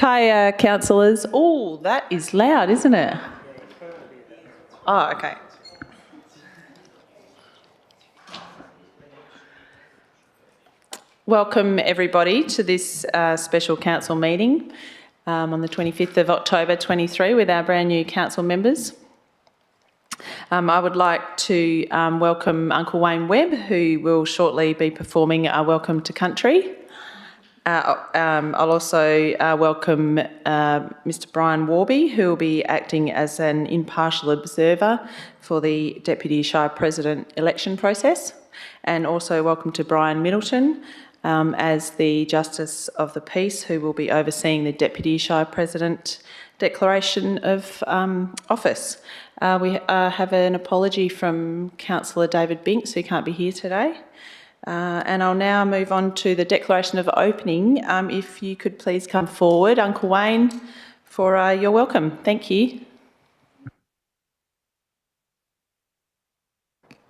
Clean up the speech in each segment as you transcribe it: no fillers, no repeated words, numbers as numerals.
Hi, councillors. Oh, that is loud, isn't it? Oh, okay. Welcome everybody to this special council meeting on the 25th of October 23 with our brand new council members. I would like to welcome Uncle Wayne Webb, who will shortly be performing our Welcome to Country. I'll also welcome Mr Brian Warby, who will be acting as an impartial observer for the Deputy Shire President election process, and also welcome to Brian Middleton as the Justice of the Peace, who will be overseeing the Deputy Shire President declaration of office. We have an apology from Councillor David Binks, who can't be here today. And I'll now move on to the declaration of opening. If you could please come forward, Uncle Wayne, for your welcome. Thank you.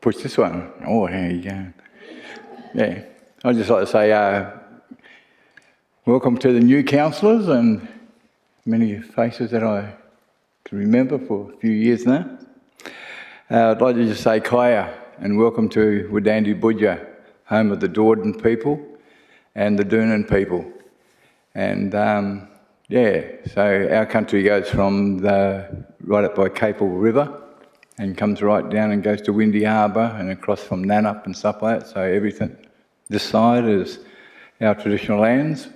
Push this one. Oh, here you go. Yeah, I'd just like to say welcome to the new councillors and many faces that I can remember for a few years now. I'd like to just say kaya and welcome to Wadandi Budja, home of the Dordon people and the Doonan people. And yeah, so our country goes from right up by Capel River and comes right down and goes to Windy Harbour and across from Nannup and stuff like that. So everything, this side is our traditional lands.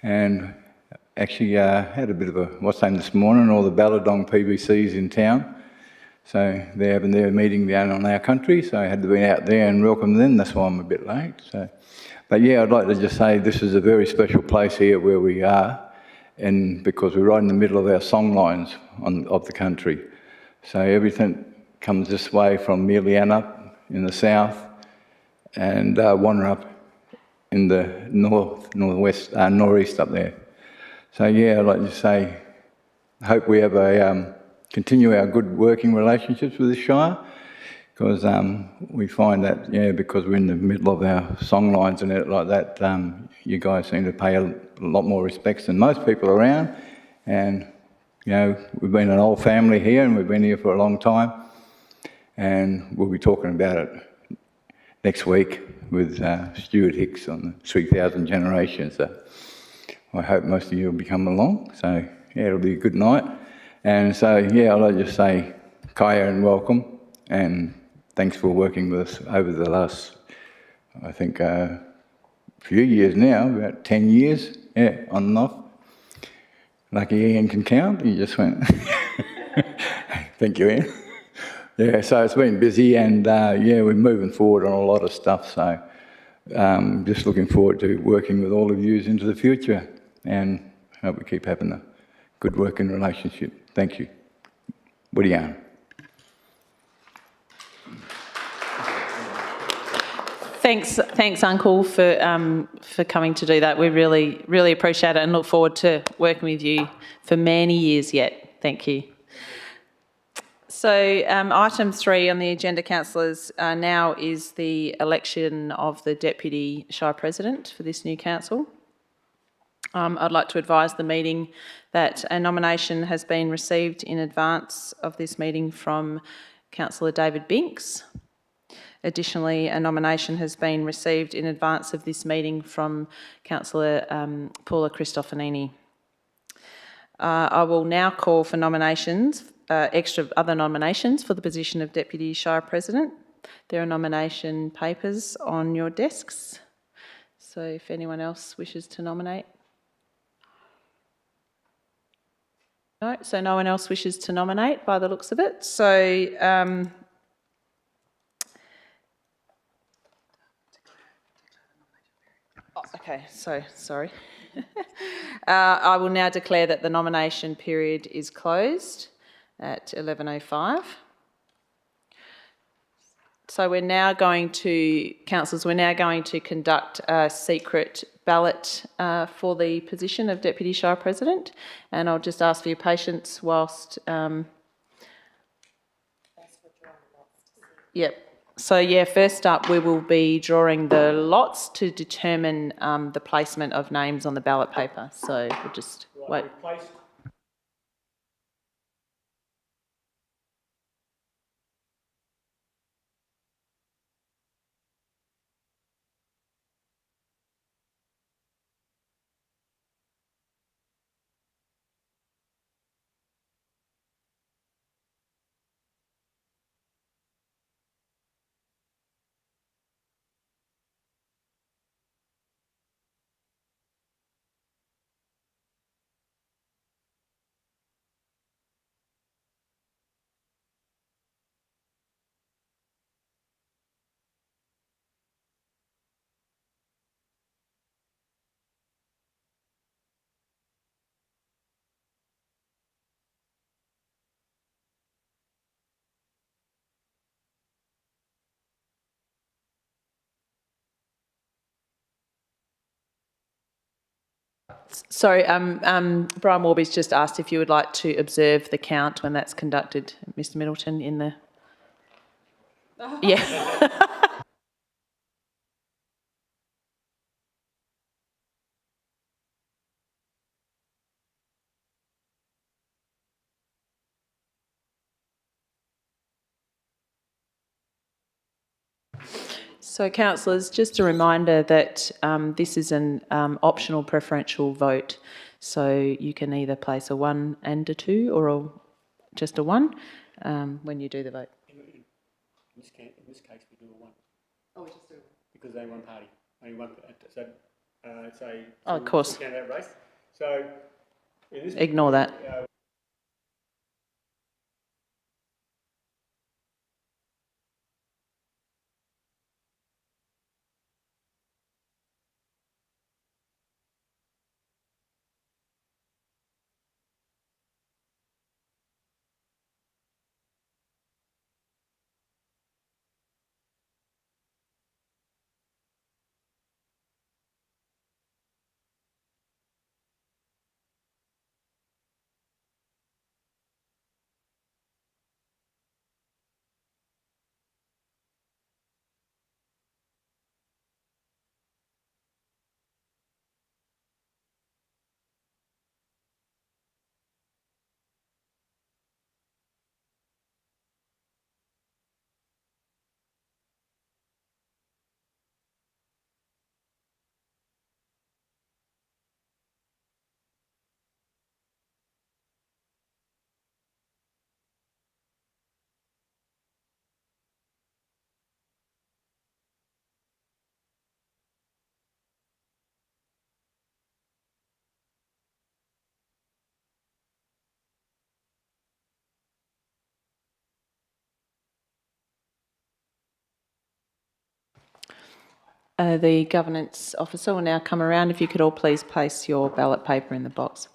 And actually had a bit of a what's name this morning, all the Balladong PBCs in town. So they're having their meeting down on our country, so I had to be out there and welcome them. That's why I'm a bit late. But yeah, I'd like to just say this is a very special place here where we are, and because we're right in the middle of our song lines of the country. So everything comes this way from Mealianup in the south and Wannerup in the northeast up there. So yeah, I'd like to say, I hope we have continue our good working relationships with the Shire, because we find that, yeah, because we're in the middle of our song lines and it like that, you guys seem to pay a lot more respects than most people around. And, you know, we've been an old family here and we've been here for a long time. And we'll be talking about it next week with Stuart Hicks on the 3000 generations. So I hope most of you will be coming along. So, yeah, it'll be a good night. And so, yeah, I'd like to just say kaya and welcome, and thanks for working with us over the last, I think, few years now, about 10 years, yeah, on and off. Lucky Ian can count, he just went. Thank you, Ian. Yeah, so it's been busy, and yeah, we're moving forward on a lot of stuff, so just looking forward to working with all of you into the future, and hope we keep having a good working relationship. Thank you. Woody Allen. Thanks, Uncle, for coming to do that. We really appreciate it and look forward to working with you for many years yet. Thank you. So item 3 on the agenda, councillors, now is the election of the Deputy Shire President for this new council. I'd like to advise the meeting that a nomination has been received in advance of this meeting from Councillor David Binks. Additionally, a nomination has been received in advance of this meeting from Councillor Paula Cristofanini. I will now call for nominations, other nominations for the position of Deputy Shire President. There are nomination papers on your desks, so if anyone else wishes to nominate. No, so no one else wishes to nominate by the looks of it. So okay, so sorry. I will now declare that the nomination period is closed at 11:05. So we're now going to, councillors, we're now going to conduct a secret ballot for the position of Deputy Shire President, and I'll just ask for your patience whilst Yep. So yeah, first up, we will be drawing the lots to determine the placement of names on the ballot paper. So we'll just wait. Sorry, Brian Warby's just asked if you would like to observe the count when that's conducted, Mr. Middleton, in the. Yeah. So, councillors, just a reminder that this is an optional preferential vote. So you can either place a 1 and a 2 or just a 1 when you do the vote. In this case, we do a one. Oh, we just do one. Because they one party, only one. So, say. Oh, of course. Candidate race. So, in this. Ignore that. The governance officer will now come around. If you could all please place your ballot paper in the box.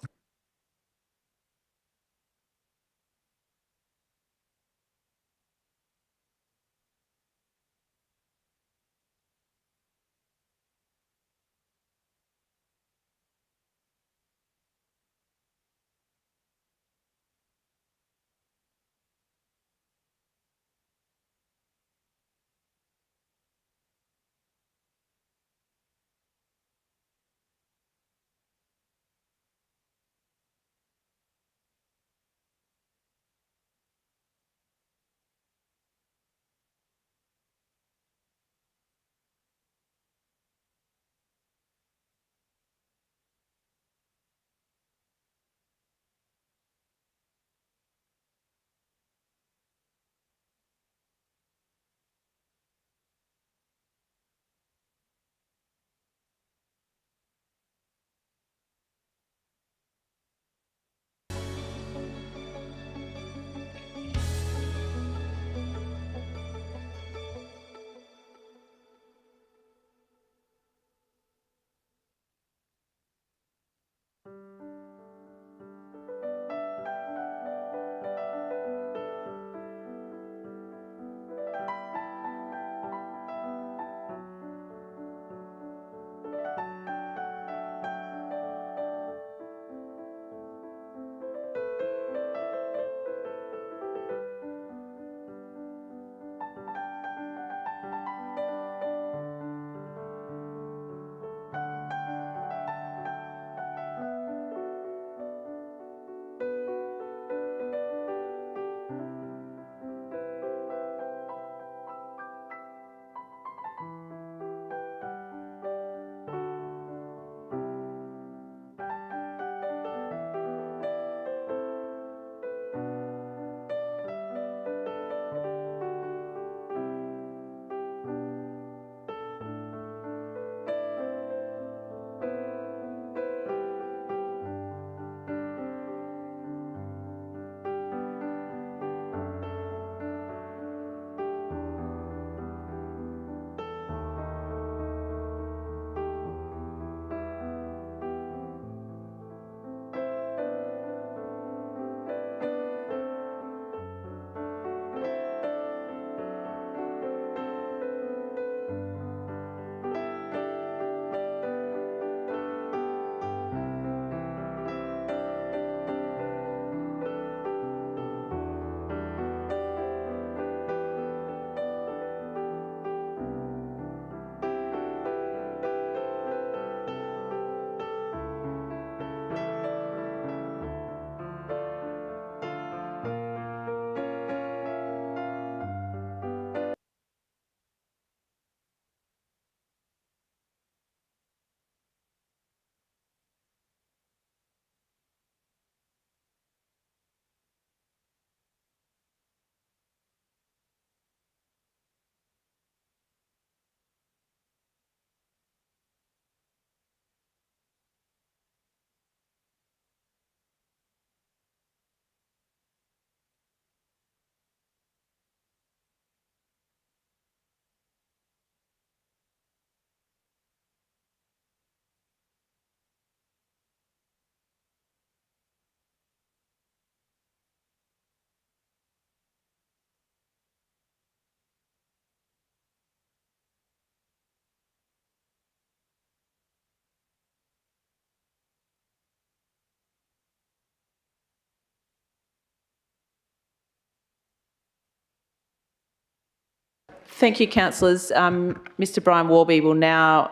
Thank you, councillors. Mr Brian Warby will now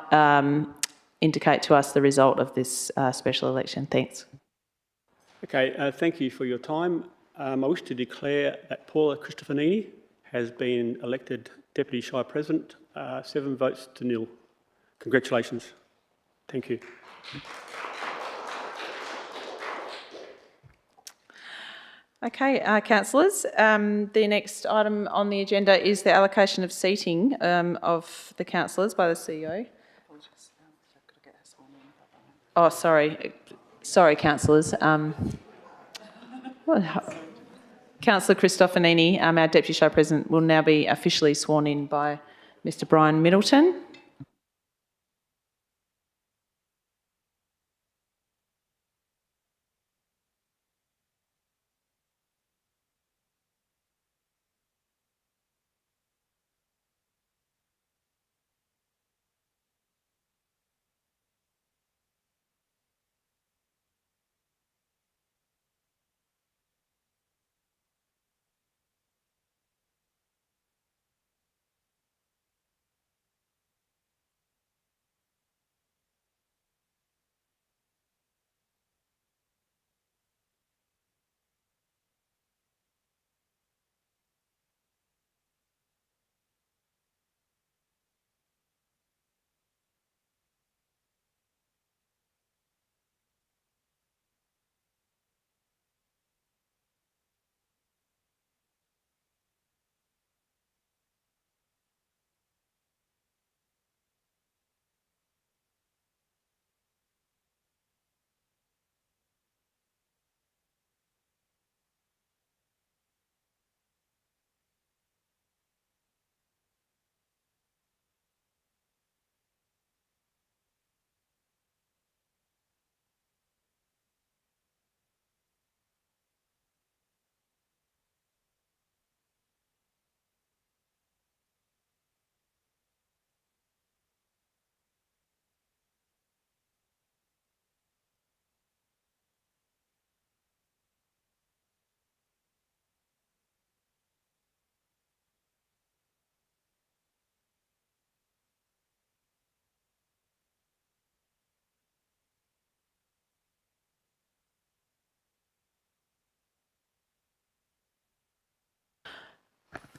indicate to us the result of this special election. Thanks. Okay, thank you for your time. I wish to declare that Paula Cristofanini has been elected Deputy Shire President, 7 votes to 0. Congratulations. Thank you. Okay, councillors, the next item on the agenda is the allocation of seating of the councillors by the CEO. Oh, sorry. Sorry, councillors. Councillor Cristofanini, our Deputy Shire President, will now be officially sworn in by Mr Brian Middleton.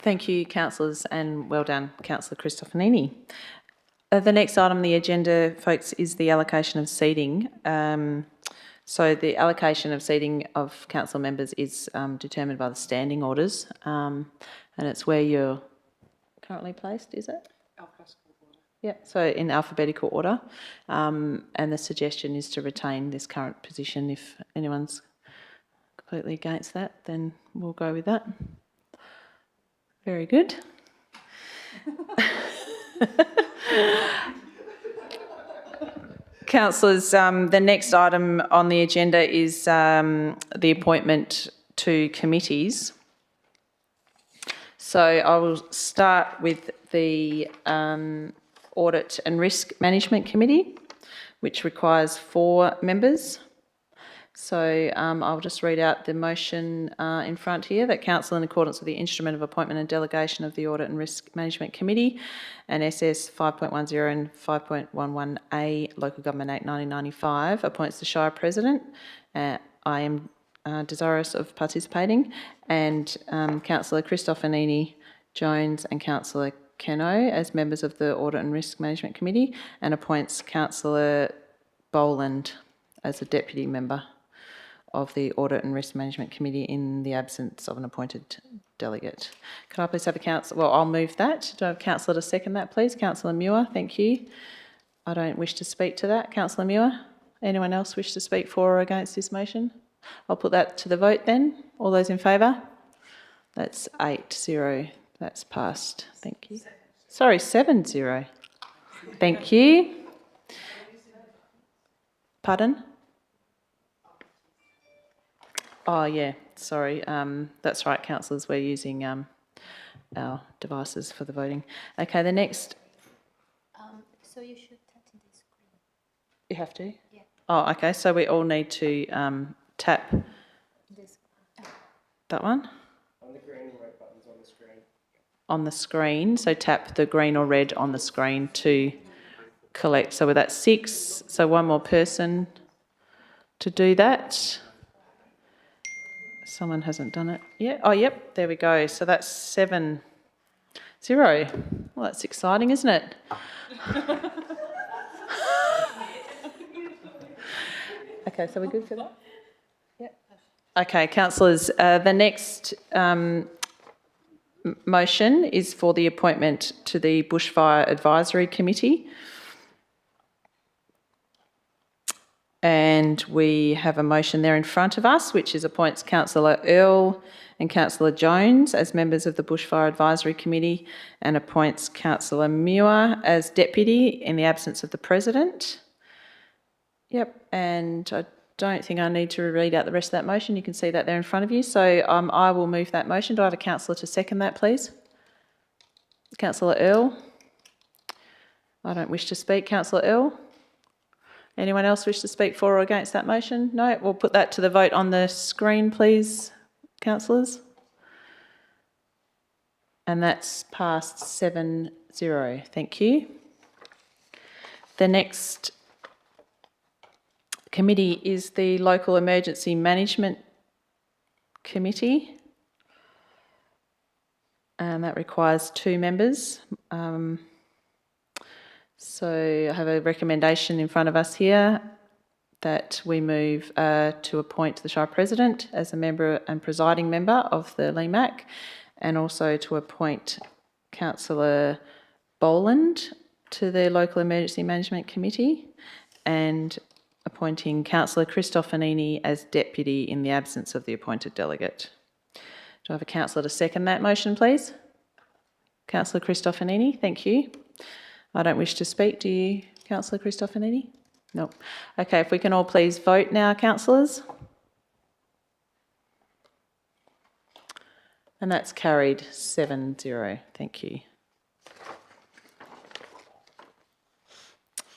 Thank you, councillors, and well done, Councillor Cristofanini. The next item on the agenda, folks, is the allocation of seating. So the allocation of seating of council members is determined by the standing orders, and it's where you're currently placed, is it? Alphabetical order. Yeah, so in alphabetical order, and the suggestion is to retain this current position. If anyone's completely against that, then we'll go with that. Very good. Councillors, the next item on the agenda is the appointment to committees. So I will start with the Audit and Risk Management Committee, which requires 4 members. So I'll just read out the motion in front here, that council, in accordance with the instrument of appointment and delegation of the Audit and Risk Management Committee and SS 5.10 and 5.11A Local Government Act 1995, appoints the Shire President. I am desirous of participating, and Councillor Cristofanini Jones and Councillor Keno as members of the Audit and Risk Management Committee, and appoints Councillor Boland as a deputy member of the Audit and Risk Management Committee in the absence of an appointed delegate. Can I please have a councillor? Well, I'll move that. Do I have a councillor to second that, please? Councillor Muir, thank you. I don't wish to speak to that. Councillor Muir, anyone else wish to speak for or against this motion? I'll put that to the vote then. All those in favour? That's 8-0. That's passed. Thank you. Sorry, 7-0. Thank you. Pardon? Oh, yeah, sorry. That's right, councillors, we're using our devices for the voting. Okay, the next... So you should tap in the screen. You have to? Yeah. Oh, okay, so we all need to tap This. that one? On the green and red buttons on the screen. on the screen. So tap the green or red on the screen to collect. So with that 6, so one more person to do that. Someone hasn't done it yet. Oh, yep, there we go. So that's 7-0. Well, that's exciting, isn't it? Okay, so we're good for that? Yep. Okay, councillors, the next motion is for the appointment to the Bushfire Advisory Committee. And we have a motion there in front of us, which is appoints Councillor Earl and Councillor Jones as members of the Bushfire Advisory Committee and appoints Councillor Muir as deputy in the absence of the President. Yep, and I don't think I need to read out the rest of that motion. You can see that there in front of you. So I will move that motion. Do I have a councillor to second that, please? Councillor Earl? I don't wish to speak. Councillor Earl? Anyone else wish to speak for or against that motion? No? We'll put that to the vote on the screen, please, councillors. And that's passed 7-0. Thank you. The next committee is the Local Emergency Management Committee. And that requires 2 members. So I have a recommendation in front of us here that we move to appoint the Shire President as a member and presiding member of the LEMAC, and also to appoint Councillor Boland to the Local Emergency Management Committee, and appointing Councillor Christofanini as deputy in the absence of the appointed delegate. Do I have a councillor to second that motion, please? Councillor Christofanini, thank you. I don't wish to speak. Do you, Councillor Christofanini? No. Okay, if we can all please vote now, councillors. And that's carried 7-0. Thank you.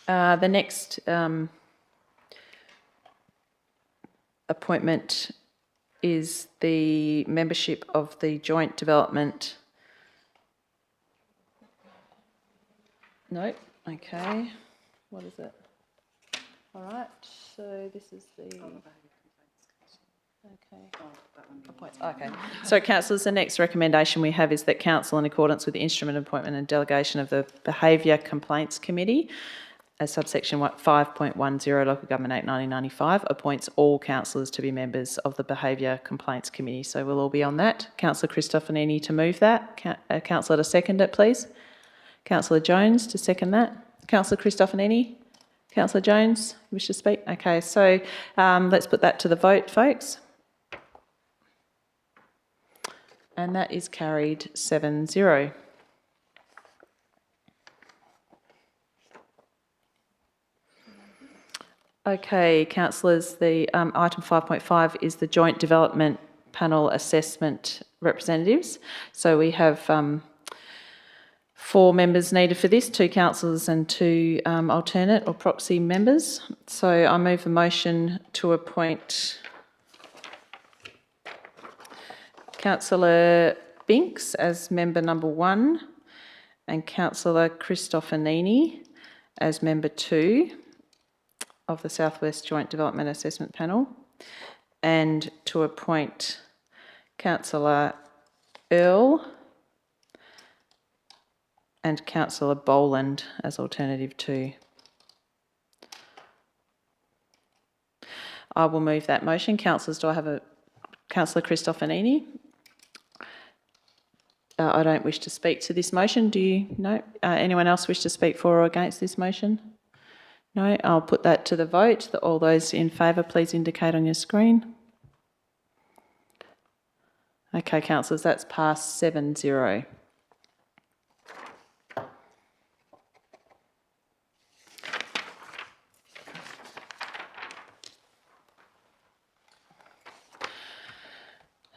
The next appointment is the membership of the Joint Development. No, okay. What is it? All right, so this is the... Okay. So, councillors, the next recommendation we have is that council, in accordance with the instrument appointment and delegation of the Behaviour Complaints Committee, as subsection 5.10 Local Government Act 1995, appoints all councillors to be members of the Behaviour Complaints Committee. So we'll all be on that. Councillor Christofanini to move that. Councillor to second it, please. Councillor Jones to second that. Councillor Christofanini. Councillor Jones, wish to speak? Okay, so let's put that to the vote, folks. And that is carried 7-0. Okay, councillors, the item 5.5 is the Joint Development Panel Assessment Representatives. So we have 4 members needed for this, 2 councillors and 2 alternate or proxy members. So I move the motion to appoint Councillor Binks as member number 1 and Councillor Christofanini as member 2 of the South West Joint Development Assessment Panel, and to appoint Councillor Earl and Councillor Boland as alternative 2. I will move that motion. Councillors, do I have a... Councillor Christofanini? I don't wish to speak to this motion. Do you? No. Anyone else wish to speak for or against this motion? No. I'll put that to the vote. All those in favour, please indicate on your screen. Okay, councillors, that's passed 7-0.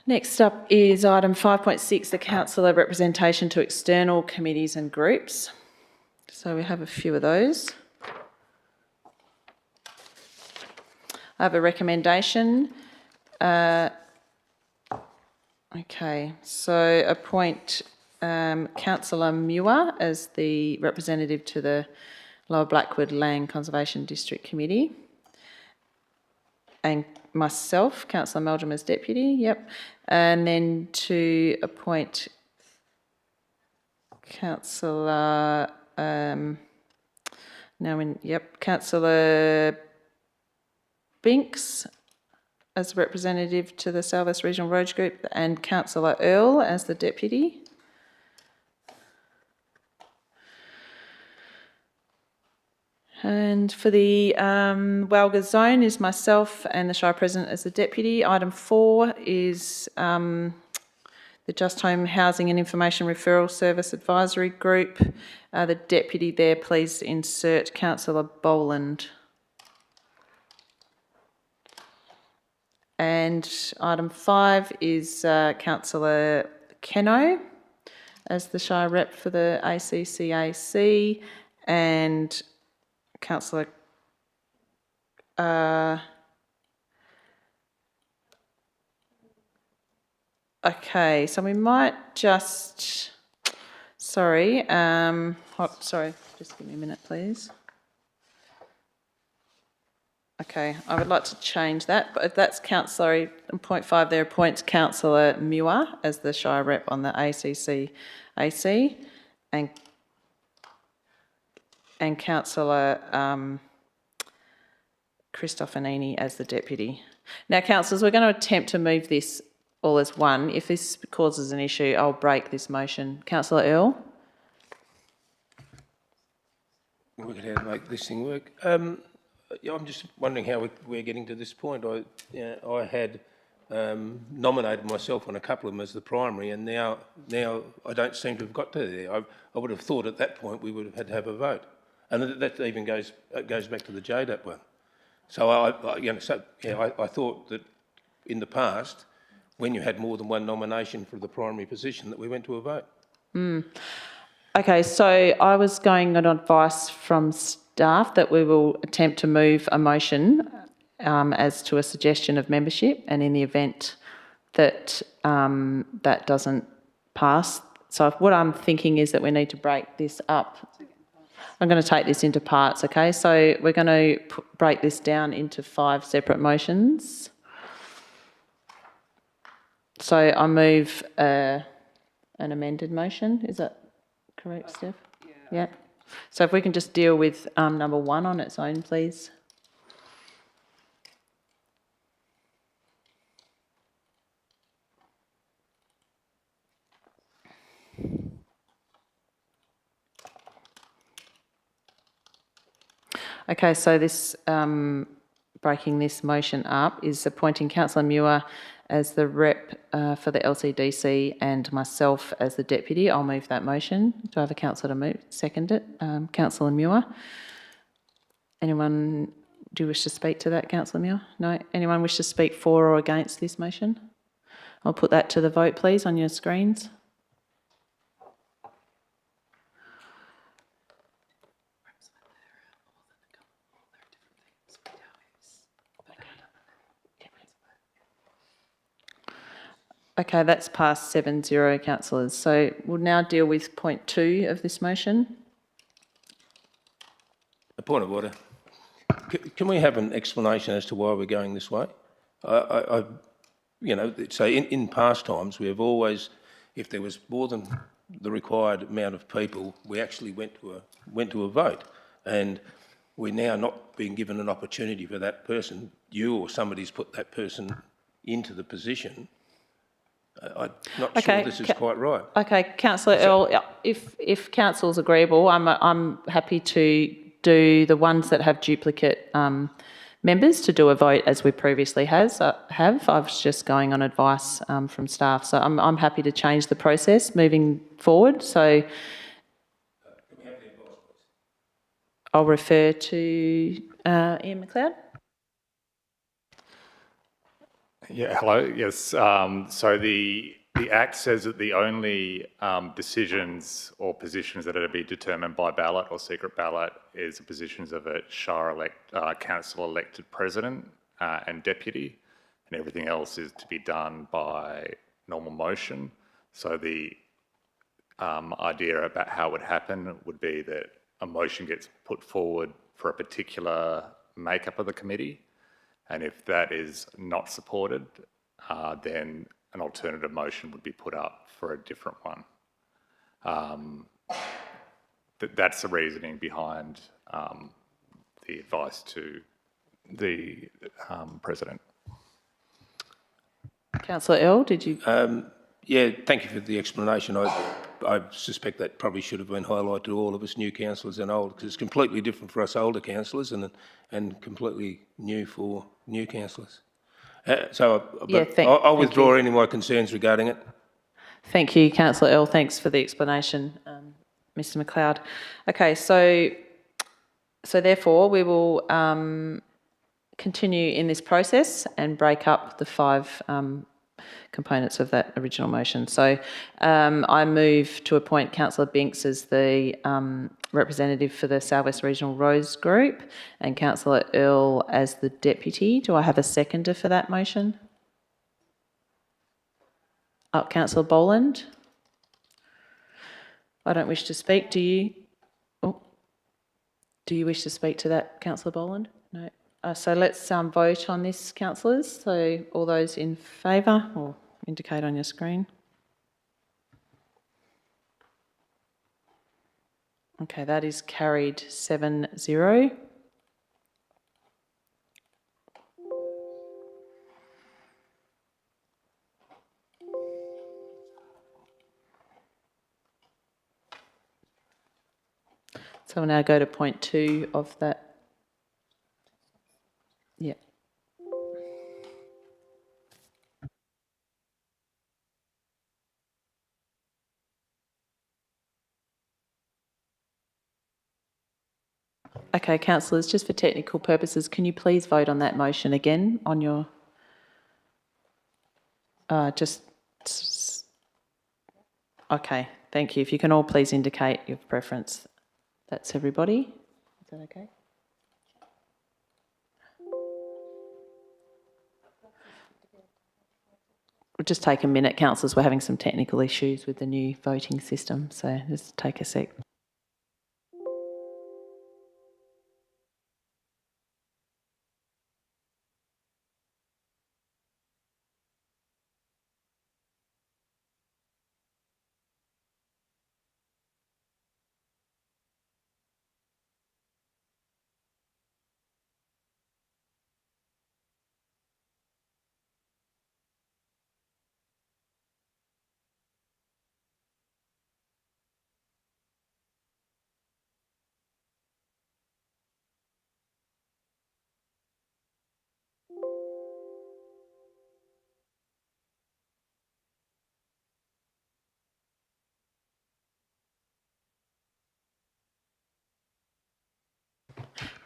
Next up is item 5.6, the councillor representation to external committees and groups. So we have a few of those. I have a recommendation. Okay, so appoint Councillor Muir as the representative to the Lower Blackwood Land Conservation District Committee. And myself, Councillor Meldrum as deputy, yep. And then to appoint Councillor, Councillor Binks as representative to the South West Regional Roads Group and Councillor Earl as the deputy. And for the Walga zone is myself and the Shire President as the deputy. Item 4 is the Just Home Housing and Information Referral Service Advisory Group. The deputy there, please insert Councillor Boland. And item 5 is Councillor Keno as the Shire Rep for the ACCAC and Councillor okay, so we might just, sorry, just give me a minute, please. Okay, I would like to change that, but if that's Councillor, in point 5 there, appoints Councillor Muir as the Shire Rep on the ACCAC and Councillor Cristofanini as the deputy. Now, councillors, we're going to attempt to move this all as one. If this causes an issue, I'll break this motion. Councillor Earl? Work out how to make this thing work. Yeah, I'm just wondering how we're getting to this point. I had nominated myself on a couple of them as the primary, and now I don't seem to have got to there. I would have thought at that point we would have had to have a vote, and that even goes back to the JDAP one. So I thought that in the past, when you had more than one nomination for the primary position, that we went to a vote. Okay, so I was going on advice from staff that we will attempt to move a motion as to a suggestion of membership, and in the event that that doesn't pass. So what I'm thinking is that we need to break this up. I'm going to take this into parts, okay? So we're going to break this down into 5 separate motions. So I move an amended motion. Is that correct, Steph? Yeah. So if we can just deal with number 1 on its own, please. Okay, so this breaking this motion up is appointing Councillor Muir as the rep for the LCDC and myself as the deputy. I'll move that motion. Do I have a councillor to second it? Councillor Muir. Anyone, do you wish to speak to that, Councillor Muir? No? Anyone wish to speak for or against this motion? I'll put that to the vote, please, on your screens. Okay, that's passed 7-0, councillors. So we'll now deal with point 2 of this motion. A point of order. Can we have an explanation as to why we're going this way? So in past times, we have always, if there was more than the required amount of people, we actually went to a vote, and we're now not being given an opportunity for that person. You or somebody's put that person into the position. I'm not sure this is quite right. Okay, Councillor Earl, if council's agreeable, I'm happy to do the ones that have duplicate members to do a vote as we previously have. I was just going on advice from staff, so I'm happy to change the process moving forward. So I'll refer to Ian McLeod. Yeah, hello. Yes. So the Act says that the only decisions or positions that are to be determined by ballot or secret ballot is the positions of a Shire council elected president and deputy, and everything else is to be done by normal motion. So the idea about how it would happen would be that a motion gets put forward for a particular makeup of the committee, and if that is not supported, then an alternative motion would be put up for a different one. That's the reasoning behind the advice to the President. Councillor Earl, did you? Yeah, thank you for the explanation. I suspect that probably should have been highlighted to all of us new councillors and old, because it's completely different for us older councillors and completely new for new councillors. I'll withdraw any of my concerns regarding it. Thank you, Councillor Earl. Thanks for the explanation, Mr McLeod. Okay, so therefore we will continue in this process and break up the 5 components of that original motion. So I move to appoint Councillor Binks as the representative for the South West Regional Roads Group and Councillor Earl as the deputy. Do I have a seconder for that motion? Councillor Boland? I don't wish to speak. Do you? Oh, do you wish to speak to that, Councillor Boland? No. So let's vote on this, councillors. So all those in favour, or indicate on your screen. Okay, that is carried 7-0. So we'll now go to point 2 of that. Yeah. Okay, councillors, just for technical purposes, can you please vote on that motion again on your... Okay, thank you. If you can all please indicate your preference. That's everybody. Is that okay? We'll just take a minute, councillors. We're having some technical issues with the new voting system, so just take a sec.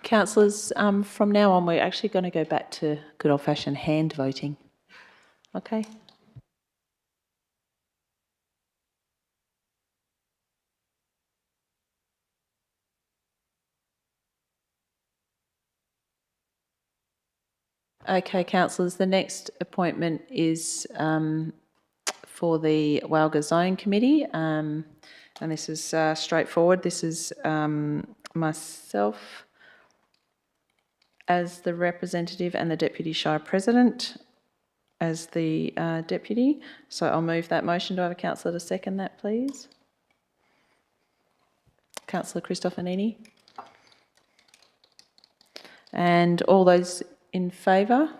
Councillors, from now on, we're actually going to go back to good old-fashioned hand voting. Okay? Okay, councillors, the next appointment is for the Walga Zone Committee, and this is straightforward. This is myself as the representative and the Deputy Shire President as the deputy. So I'll move that motion. Do I have a councillor to second that, please? Councillor Cristofanini. And all those in favour?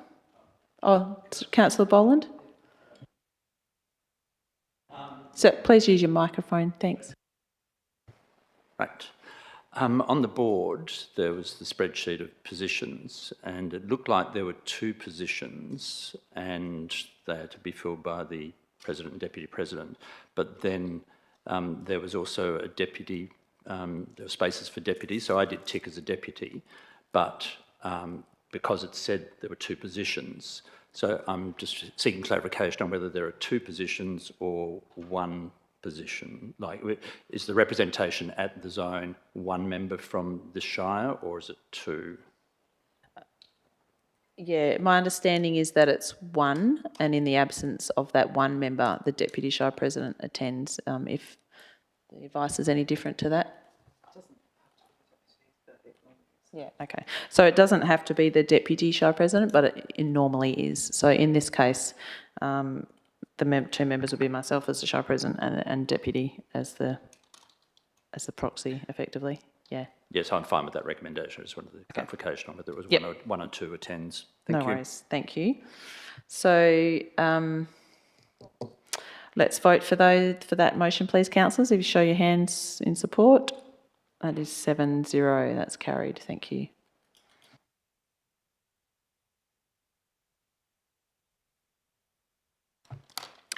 Oh, Councillor Boland? So please use your microphone, thanks. Right. On the board, there was the spreadsheet of positions, and it looked like there were 2 positions, and they had to be filled by the President and Deputy President. But then there was also a deputy, there were spaces for deputy, so I did tick as a deputy, but because it said there were 2 positions, so I'm just seeking clarification on whether there are 2 positions or 1 position. Like, is the representation at the zone 1 member from the Shire, or is it 2? Yeah, my understanding is that it's 1, and in the absence of that 1 member, the Deputy Shire President attends if the advice is any different to that? Yeah, okay. So it doesn't have to be the deputy Shire president, but it normally is. So in this case, the two members would be myself as the Shire president and deputy as the proxy, effectively. Yeah. Yes, I'm fine with that recommendation. I just wanted the clarification on whether it was Yep. one or two attends. No worries. Thank you. So let's vote for that motion, please, councillors. If you show your hands in support, that is 7-0. That's carried. Thank you.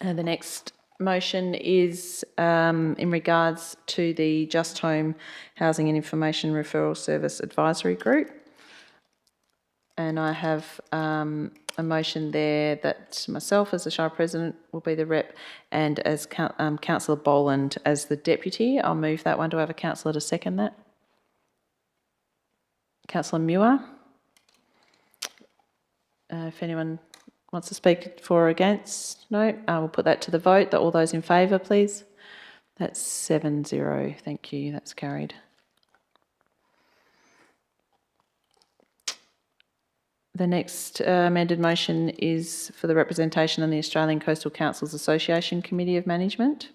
The next motion is in regards to the Just Home Housing and Information Referral Service Advisory Group. And I have a motion there that myself as the Shire President will be the rep and as Councillor Boland as the deputy. I'll move that one. Do I have a councillor to second that? Councillor Muir? If anyone wants to speak for or against? No? We'll put that to the vote. All those in favour, please. That's 7-0. Thank you. That's carried. The next amended motion is for the representation on the Australian Coastal Councils Association Committee of Management.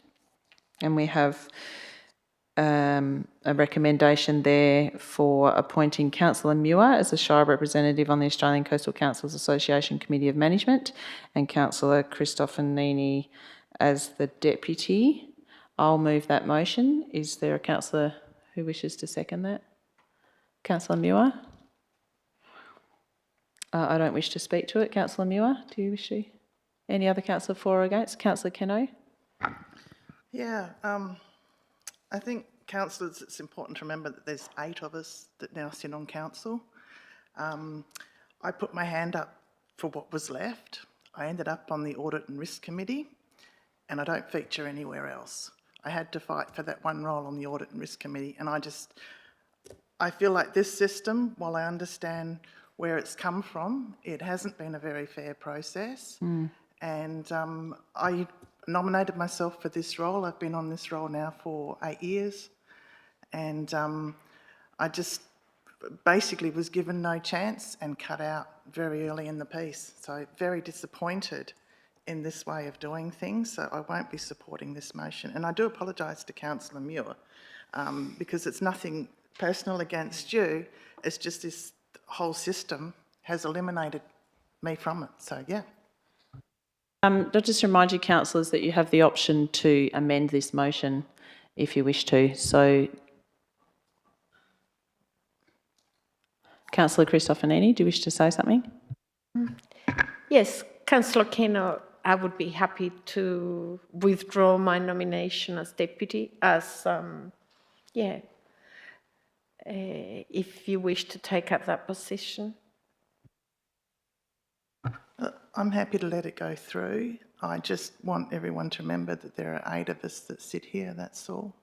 And we have a recommendation there for appointing Councillor Muir as the Shire representative on the Australian Coastal Councils Association Committee of Management and Councillor Cristofanini as the deputy. I'll move that motion. Is there a councillor who wishes to second that? Councillor Muir? I don't wish to speak to it. Councillor Muir, do you wish to? Any other councillor for or against? Councillor Keno? Yeah, I think, councillors, it's important to remember that there's 8 of us that now sit on council. I put my hand up for what was left. I ended up on the Audit and Risk Committee, and I don't feature anywhere else. I had to fight for that one role on the Audit and Risk Committee, and I feel like this system, while I understand where it's come from, it hasn't been a very fair process. And I nominated myself for this role. I've been on this role now for 8 years, and I just basically was given no chance and cut out very early in the piece. So very disappointed in this way of doing things, so I won't be supporting this motion. And I do apologise to Councillor Muir, because it's nothing personal against you, it's just this whole system has eliminated me from it, so yeah. I'll just remind you, councillors, that you have the option to amend this motion if you wish to. So, Councillor Cristofanini, do you wish to say something? Yes, Councillor Keno, I would be happy to withdraw my nomination as deputy, if you wish to take up that position. I'm happy to let it go through. I just want everyone to remember that there are 8 of us that sit here, that's all.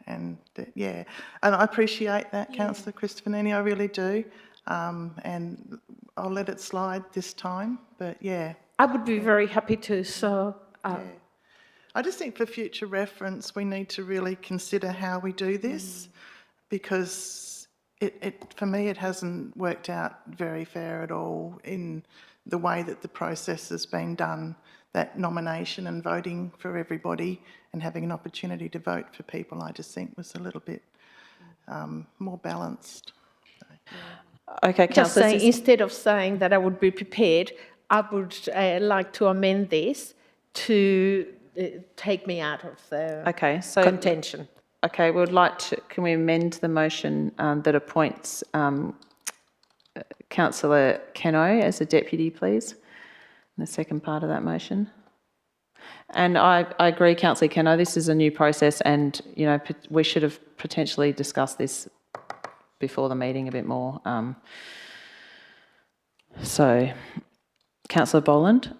And and I appreciate that, Councillor Cristofanini, I really do. And I'll let it slide this time, but yeah. I would be very happy to, so... I just think for future reference, we need to really consider how we do this, because for me, it hasn't worked out very fair at all in the way that the process has been done, that nomination and voting for everybody and having an opportunity to vote for people, I just think was a little bit more balanced. Okay, just saying, instead of saying that I would be prepared, I would like to amend this to take me out of the contention. Okay, we would like to, can we amend the motion that appoints Councillor Keno as a deputy, please? In the second part of that motion. And I agree, Councillor Keno, this is a new process and, you know, we should have potentially discussed this before the meeting a bit more. So, Councillor Boland.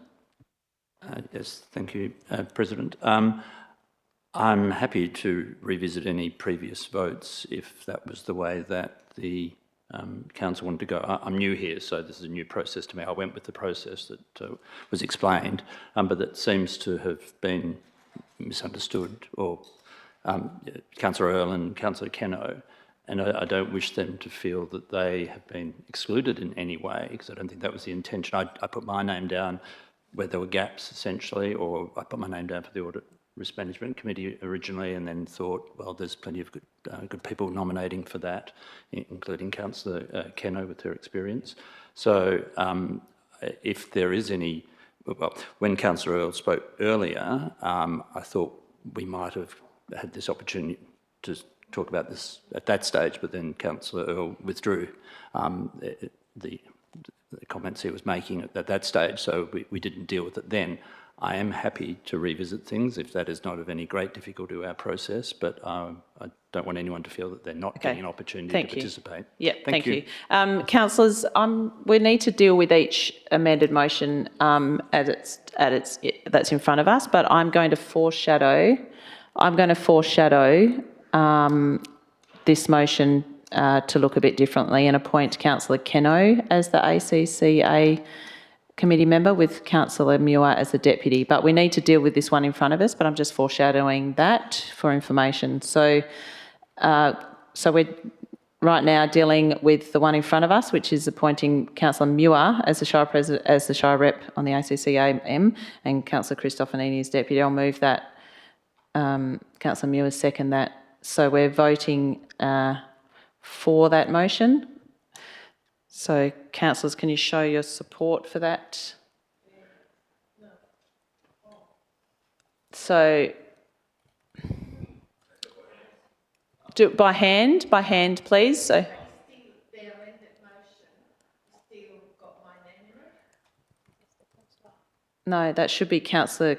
Yes, thank you, President. I'm happy to revisit any previous votes if that was the way that the council wanted to go. I'm new here, so this is a new process to me. I went with the process that was explained, but that seems to have been misunderstood or Councillor Earl and Councillor Keno, and I don't wish them to feel that they have been excluded in any way, because I don't think that was the intention. I put my name down where there were gaps, essentially, or I put my name down for the Audit Risk Management Committee originally, and then thought, well, there's plenty of good people nominating for that, including Councillor Keno with her experience. So if there is any, well, when Councillor Earl spoke earlier, I thought we might have had this opportunity to talk about this at that stage, but then Councillor Earl withdrew the comments he was making at that stage, so we didn't deal with it then. I am happy to revisit things if that is not of any great difficulty to our process, but I don't want anyone to feel that they're not getting an opportunity to participate. Yeah, thank you. Councillors, we need to deal with each amended motion that's in front of us, but I'm going to foreshadow this motion to look a bit differently and appoint Councillor Keno as the ACCA committee member with Councillor Muir as the deputy. But we need to deal with this one in front of us, but I'm just foreshadowing that for information. So we're right now dealing with the one in front of us, which is appointing Councillor Muir as the Shire President, as the Shire Rep on the ACCAM, and Councillor Christofanini as deputy. I'll move that. Councillor Muir second that. So we're voting for that motion. So, councillors, can you show your support for that? So, do it by hand, please. So, The amended motion still got my name in it? no, that should be Councillor.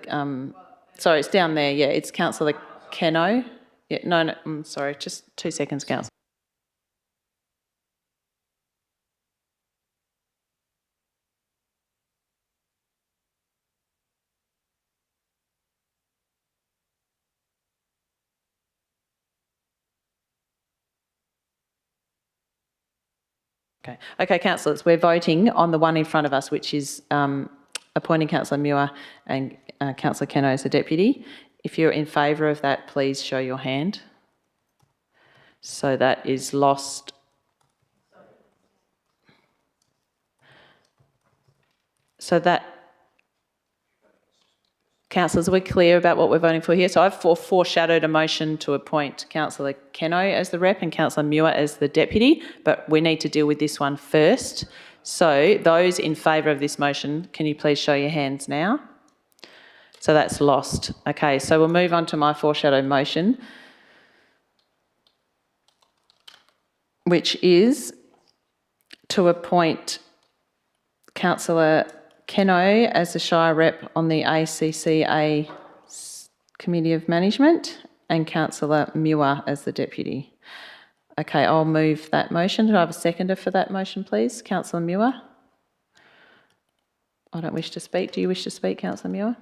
Sorry, it's down there. Yeah, it's Councillor Keno. Yeah, no, sorry, just 2 seconds, Councillor. Okay, councillors, we're voting on the one in front of us, which is appointing Councillor Muir and Councillor Keno as the deputy. If you're in favour of that, please show your hand. So that is lost. So that, councillors, are we clear about what we're voting for here? So I've foreshadowed a motion to appoint Councillor Keno as the rep and Councillor Muir as the deputy, but we need to deal with this one first. So those in favour of this motion, can you please show your hands now? So that's lost. Okay, so we'll move on to my foreshadowed motion, which is to appoint Councillor Keno as the Shire Rep on the ACCA Committee of Management and Councillor Muir as the Deputy. Okay, I'll move that motion. Do I have a seconder for that motion, please? Councillor Muir? I don't wish to speak. Do you wish to speak, Councillor Muir?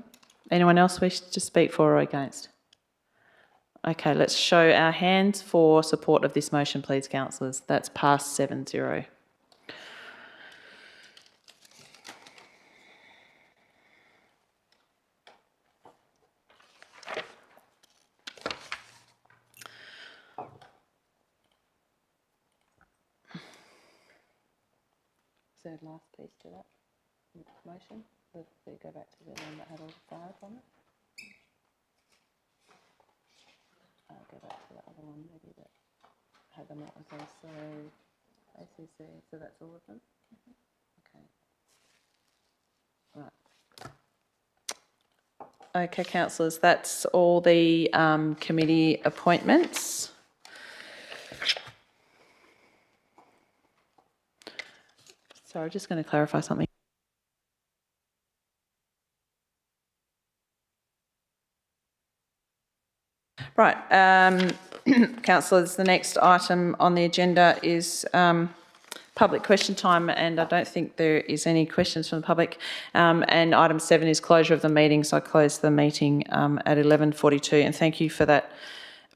Anyone else wish to speak for or against? Okay, let's show our hands for support of this motion, please, councillors. That's passed 7-0. Third last piece to that motion. We'll go back to the one that had all the fires on it. I'll go back to the other one maybe that had them out with us. So ACC, so that's all of them? Okay. Right. Okay, councillors, that's all the committee appointments. Sorry, just going to clarify something. Right, councillors, the next item on the agenda is public question time, and I don't think there is any questions from the public. And item 7 is closure of the meeting, so I close the meeting at 11:42. And thank you for that.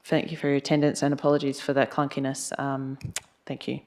Thank you for your attendance and apologies for that clunkiness. Thank you.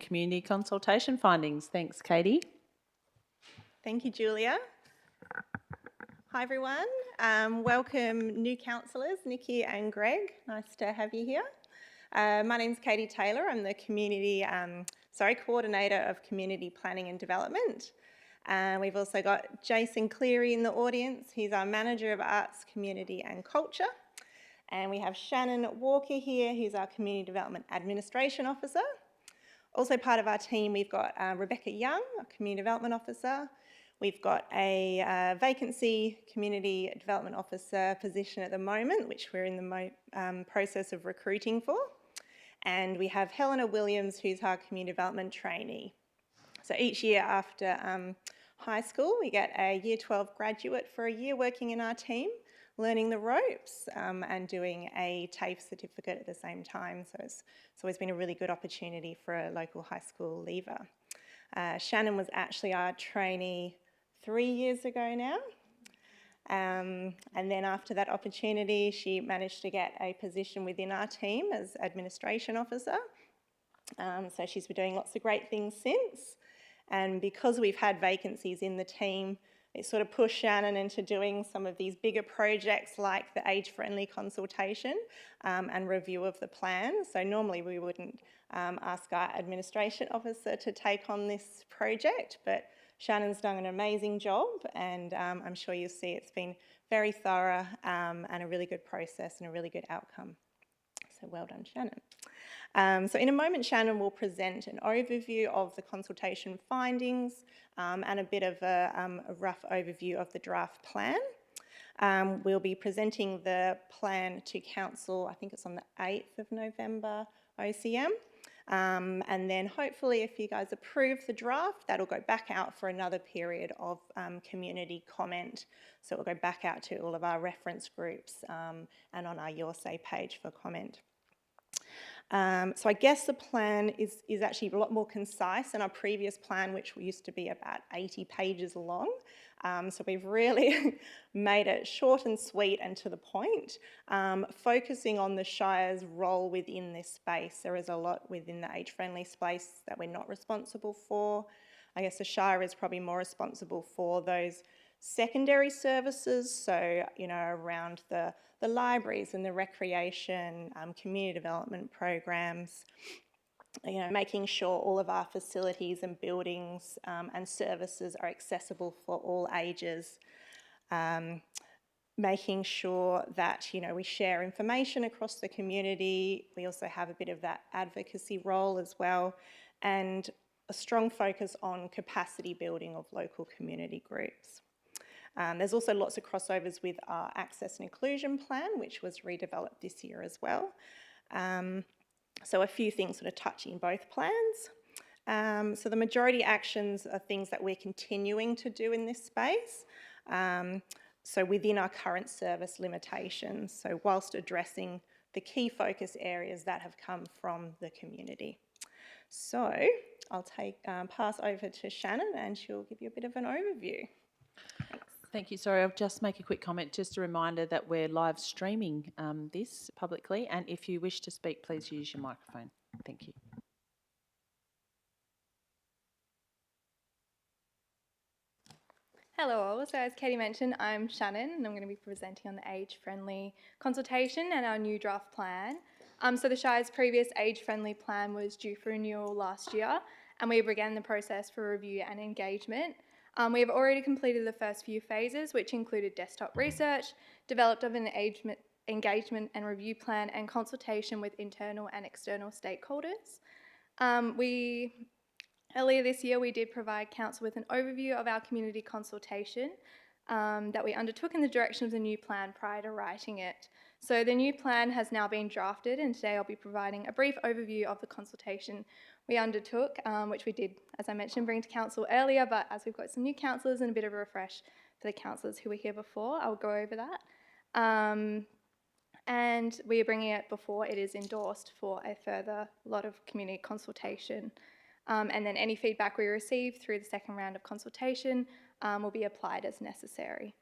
Community consultation findings. Thanks, Katie. Thank you, Julia. Hi, everyone. Welcome, new councillors, Nikki and Greg. Nice to have you here. My name's Katie Taylor. I'm the coordinator of community planning and development. We've also got Jason Cleary in the audience. He's our manager of arts, community and culture. And we have Shannon Walker here, who's our community development administration officer. Also part of our team, we've got Rebecca Young, a community development officer. We've got a vacancy community development officer position at the moment, which we're in the process of recruiting for. And we have Helena Williams, who's our community development trainee. So each year after high school, we get a Year 12 graduate for a year working in our team, learning the ropes and doing a TAFE certificate at the same time. So it's always been a really good opportunity for a local high school leaver. Shannon was actually our trainee 3 years ago now. And then after that opportunity, she managed to get a position within our team as administration officer. So she's been doing lots of great things since. And because we've had vacancies in the team, it sort of pushed Shannon into doing some of these bigger projects like the age-friendly consultation and review of the plan. So normally we wouldn't ask our administration officer to take on this project, but Shannon's done an amazing job, and I'm sure you'll see it's been very thorough and a really good process and a really good outcome. So well done, Shannon. So in a moment, Shannon will present an overview of the consultation findings and a bit of a rough overview of the draft plan. We'll be presenting the plan to Council, I think it's on the 8th of November, OCM. And then hopefully if you guys approve the draft, that'll go back out for another period of community comment. So it'll go back out to all of our reference groups and on our Your Say page for comment. So I guess the plan is actually a lot more concise than our previous plan, which used to be about 80 pages long. So we've really made it short and sweet and to the point, focusing on the Shire's role within this space. There is a lot within the age-friendly space that we're not responsible for. I guess the Shire is probably more responsible for those secondary services, so, you know, around the libraries and the recreation, community development programs, you know, making sure all of our facilities and buildings and services are accessible for all ages, making sure that, you know, we share information across the community. We also have a bit of that advocacy role as well, and a strong focus on capacity building of local community groups. There's also lots of crossovers with our access and inclusion plan, which was redeveloped this year as well. So a few things sort of touching both plans. So the majority actions are things that we're continuing to do in this space. So within our current service limitations, so whilst addressing the key focus areas that have come from the community. So I'll pass over to Shannon and she'll give you a bit of an overview. Thanks. Thank you. Sorry, I'll just make a quick comment. Just a reminder that we're live streaming this publicly, and if you wish to speak, please use your microphone. Thank you. Hello all, so as Katie mentioned, I'm Shannon and I'm going to be presenting on the age-friendly consultation and our new draft plan. So the Shire's previous age-friendly plan was due for renewal last year, and we began the process for review and engagement. We have already completed the first few phases, which included desktop research, developed of an engagement and review plan, and consultation with internal and external stakeholders. Earlier this year, we did provide Council with an overview of our community consultation that we undertook in the direction of the new plan prior to writing it. So the new plan has now been drafted, and today I'll be providing a brief overview of the consultation we undertook, which we did, as I mentioned, bring to Council earlier, but as we've got some new councillors and a bit of a refresh for the councillors who were here before, I'll go over that. And we are bringing it before it is endorsed for a further lot of community consultation. And then any feedback we receive through the second round of consultation will be applied as necessary.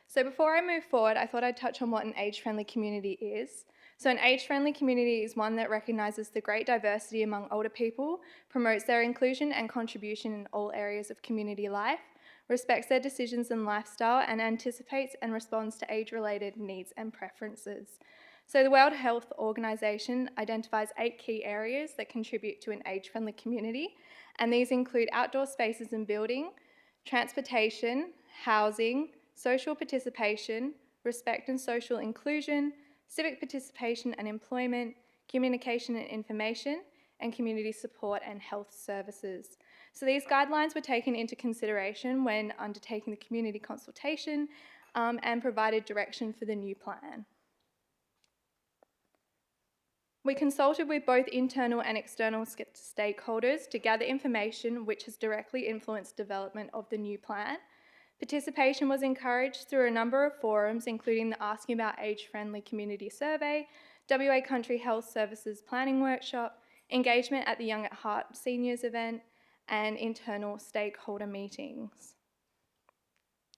So before I move forward, I thought I'd touch on what an age-friendly community is. So an age-friendly community is one that recognises the great diversity among older people, promotes their inclusion and contribution in all areas of community life, respects their decisions and lifestyle, and anticipates and responds to age-related needs and preferences. So the World Health Organization identifies 8 key areas that contribute to an age-friendly community, and these include outdoor spaces and building, transportation, housing, social participation, respect and social inclusion, civic participation and employment, communication and information, and community support and health services. So these guidelines were taken into consideration when undertaking the community consultation and provided direction for the new plan. We consulted with both internal and external stakeholders to gather information which has directly influenced development of the new plan. Participation was encouraged through a number of forums, including the Asking About Age-Friendly Community Survey, WA Country Health Services Planning Workshop, engagement at the Young at Heart Seniors event, and internal stakeholder meetings.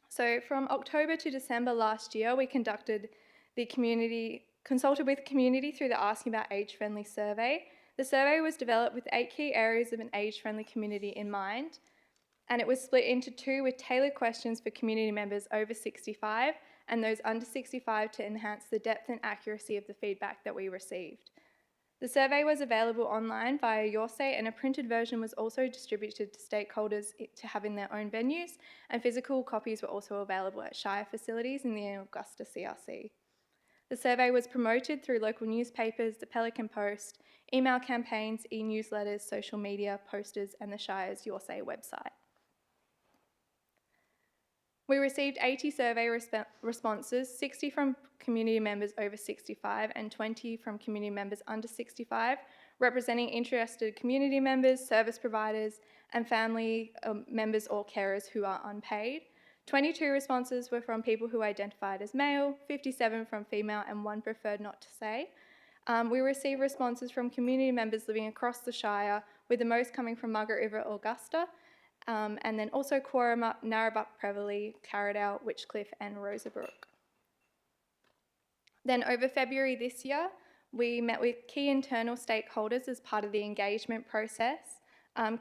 So from October to December last year, we consulted with community through the Asking About Age-Friendly survey. The survey was developed with 8 key areas of an age-friendly community in mind, and it was split into 2 with tailored questions for community members over 65 and those under 65 to enhance the depth and accuracy of the feedback that we received. The survey was available online via Your Say, and a printed version was also distributed to stakeholders to have in their own venues, and physical copies were also available at Shire facilities in the Augusta CRC. The survey was promoted through local newspapers, the Pelican Post, email campaigns, e-newsletters, social media, posters, and the Shire's Your Say website. We received 80 survey responses, 60 from community members over 65 and 20 from community members under 65, representing interested community members, service providers, and family members or carers who are unpaid. 22 responses were from people who identified as male, 57 from female, and 1 preferred not to say. We received responses from community members living across the Shire, with the most coming from Margaret River, Augusta, and then also Quarrumup, Narrabuk, Prevelly, Carradale, Witchcliffe, and Rosabrook. Then over February this year, we met with key internal stakeholders as part of the engagement process.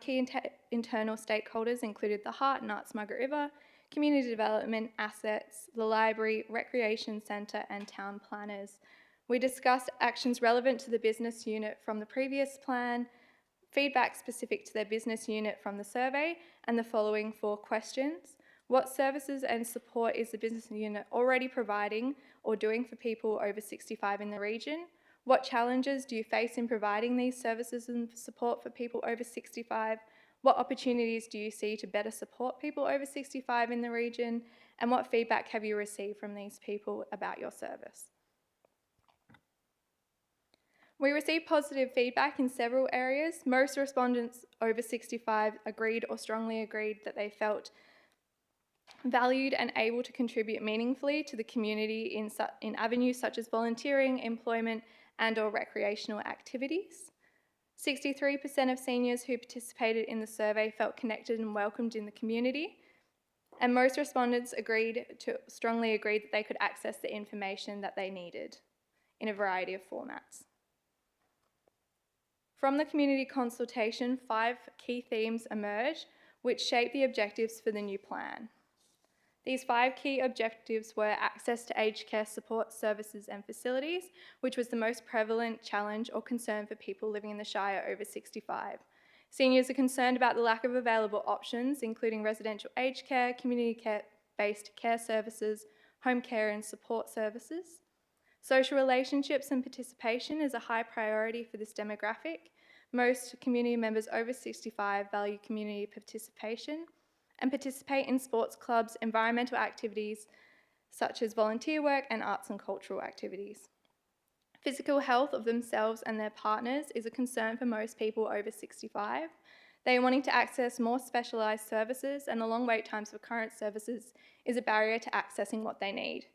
Key internal stakeholders included the Heart and Arts Margaret River, Community Development, Assets, the Library, Recreation Centre, and Town Planners. We discussed actions relevant to the business unit from the previous plan, feedback specific to their business unit from the survey, and the following 4 questions. What services and support is the business unit already providing or doing for people over 65 in the region? What challenges do you face in providing these services and support for people over 65? What opportunities do you see to better support people over 65 in the region? And what feedback have you received from these people about your service? We received positive feedback in several areas. Most respondents over 65 agreed or strongly agreed that they felt valued and able to contribute meaningfully to the community in avenues such as volunteering, employment, and/or recreational activities. 63% of seniors who participated in the survey felt connected and welcomed in the community, and most respondents strongly agreed that they could access the information that they needed in a variety of formats. From the community consultation, 5 key themes emerged which shape the objectives for the new plan. These 5 key objectives were access to aged care support services and facilities, which was the most prevalent challenge or concern for people living in the Shire over 65. Seniors are concerned about the lack of available options, including residential aged care, community care-based care services, home care and support services. Social relationships and participation is a high priority for this demographic. Most community members over 65 value community participation and participate in sports clubs, environmental activities such as volunteer work and arts and cultural activities. Physical health of themselves and their partners is a concern for most people over 65. They are wanting to access more specialised services, and the long wait times for current services is a barrier to accessing what they need.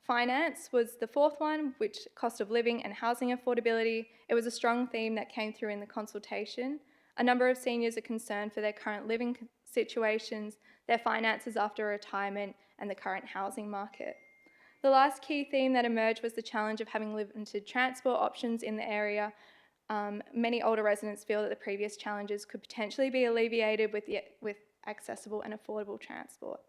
Finance was the 4th one, which cost of living and housing affordability. It was a strong theme that came through in the consultation. A number of seniors are concerned for their current living situations, their finances after retirement, and the current housing market. The last key theme that emerged was the challenge of having limited transport options in the area. Many older residents feel that the previous challenges could potentially be alleviated with accessible and affordable transport.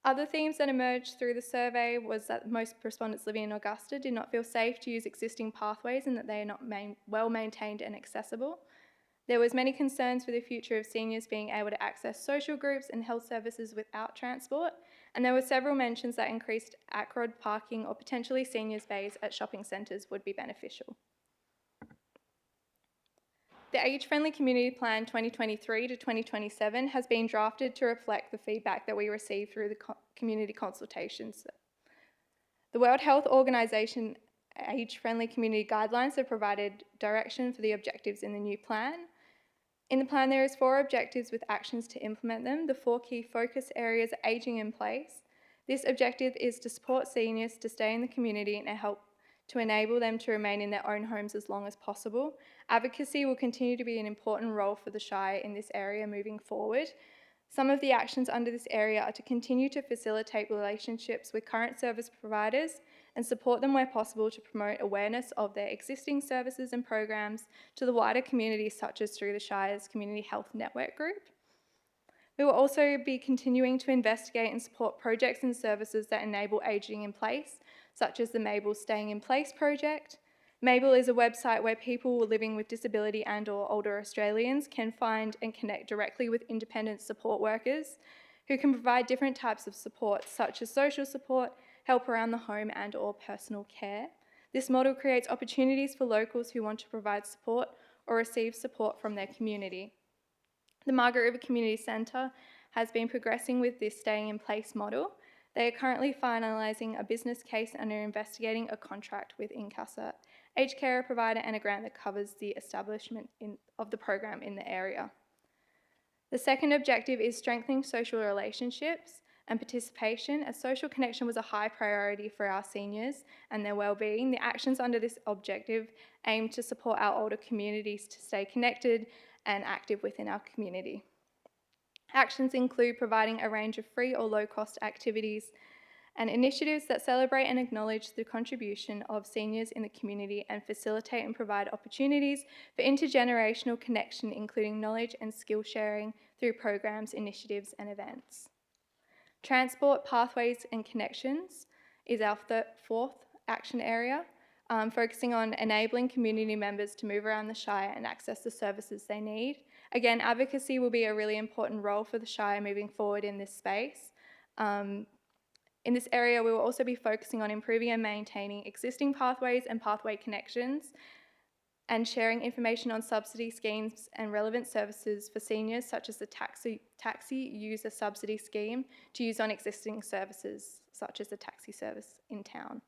Other themes that emerged through the survey was that most respondents living in Augusta did not feel safe to use existing pathways and that they are not well maintained and accessible. There was many concerns for the future of seniors being able to access social groups and health services without transport, and there were several mentions that increased ACROD parking or potentially seniors bays at shopping centres would be beneficial. The Age-Friendly Community Plan 2023 to 2027 has been drafted to reflect the feedback that we received through the community consultations. The World Health Organization Age-Friendly Community Guidelines have provided direction for the objectives in the new plan. In the plan, there is 4 objectives with actions to implement them. The 4 key focus areas are ageing in place. This objective is to support seniors to stay in the community and help to enable them to remain in their own homes as long as possible. Advocacy will continue to be an important role for the Shire in this area moving forward. Some of the actions under this area are to continue to facilitate relationships with current service providers and support them where possible to promote awareness of their existing services and programs to the wider community, such as through the Shire's Community Health Network Group. We will also be continuing to investigate and support projects and services that enable ageing in place, such as the Mabel Staying in Place project. Mabel is a website where people living with disability and/or older Australians can find and connect directly with independent support workers who can provide different types of support, such as social support, help around the home and/or personal care. This model creates opportunities for locals who want to provide support or receive support from their community. The Margaret River Community Centre has been progressing with this staying in place model. They are currently finalising a business case and are investigating a contract with Incasa, aged care provider, and a grant that covers the establishment of the program in the area. The second objective is strengthening social relationships and participation, as social connection was a high priority for our seniors and their wellbeing. The actions under this objective aim to support our older communities to stay connected and active within our community. Actions include providing a range of free or low-cost activities and initiatives that celebrate and acknowledge the contribution of seniors in the community and facilitate and provide opportunities for intergenerational connection, including knowledge and skill sharing through programs, initiatives and events. Transport, pathways and connections is our 4th action area, focusing on enabling community members to move around the Shire and access the services they need. Again, advocacy will be a really important role for the Shire moving forward in this space. In this area, we will also be focusing on improving and maintaining existing pathways and pathway connections and sharing information on subsidy schemes and relevant services for seniors, such as the taxi user subsidy scheme to use on existing services, such as the taxi service in town.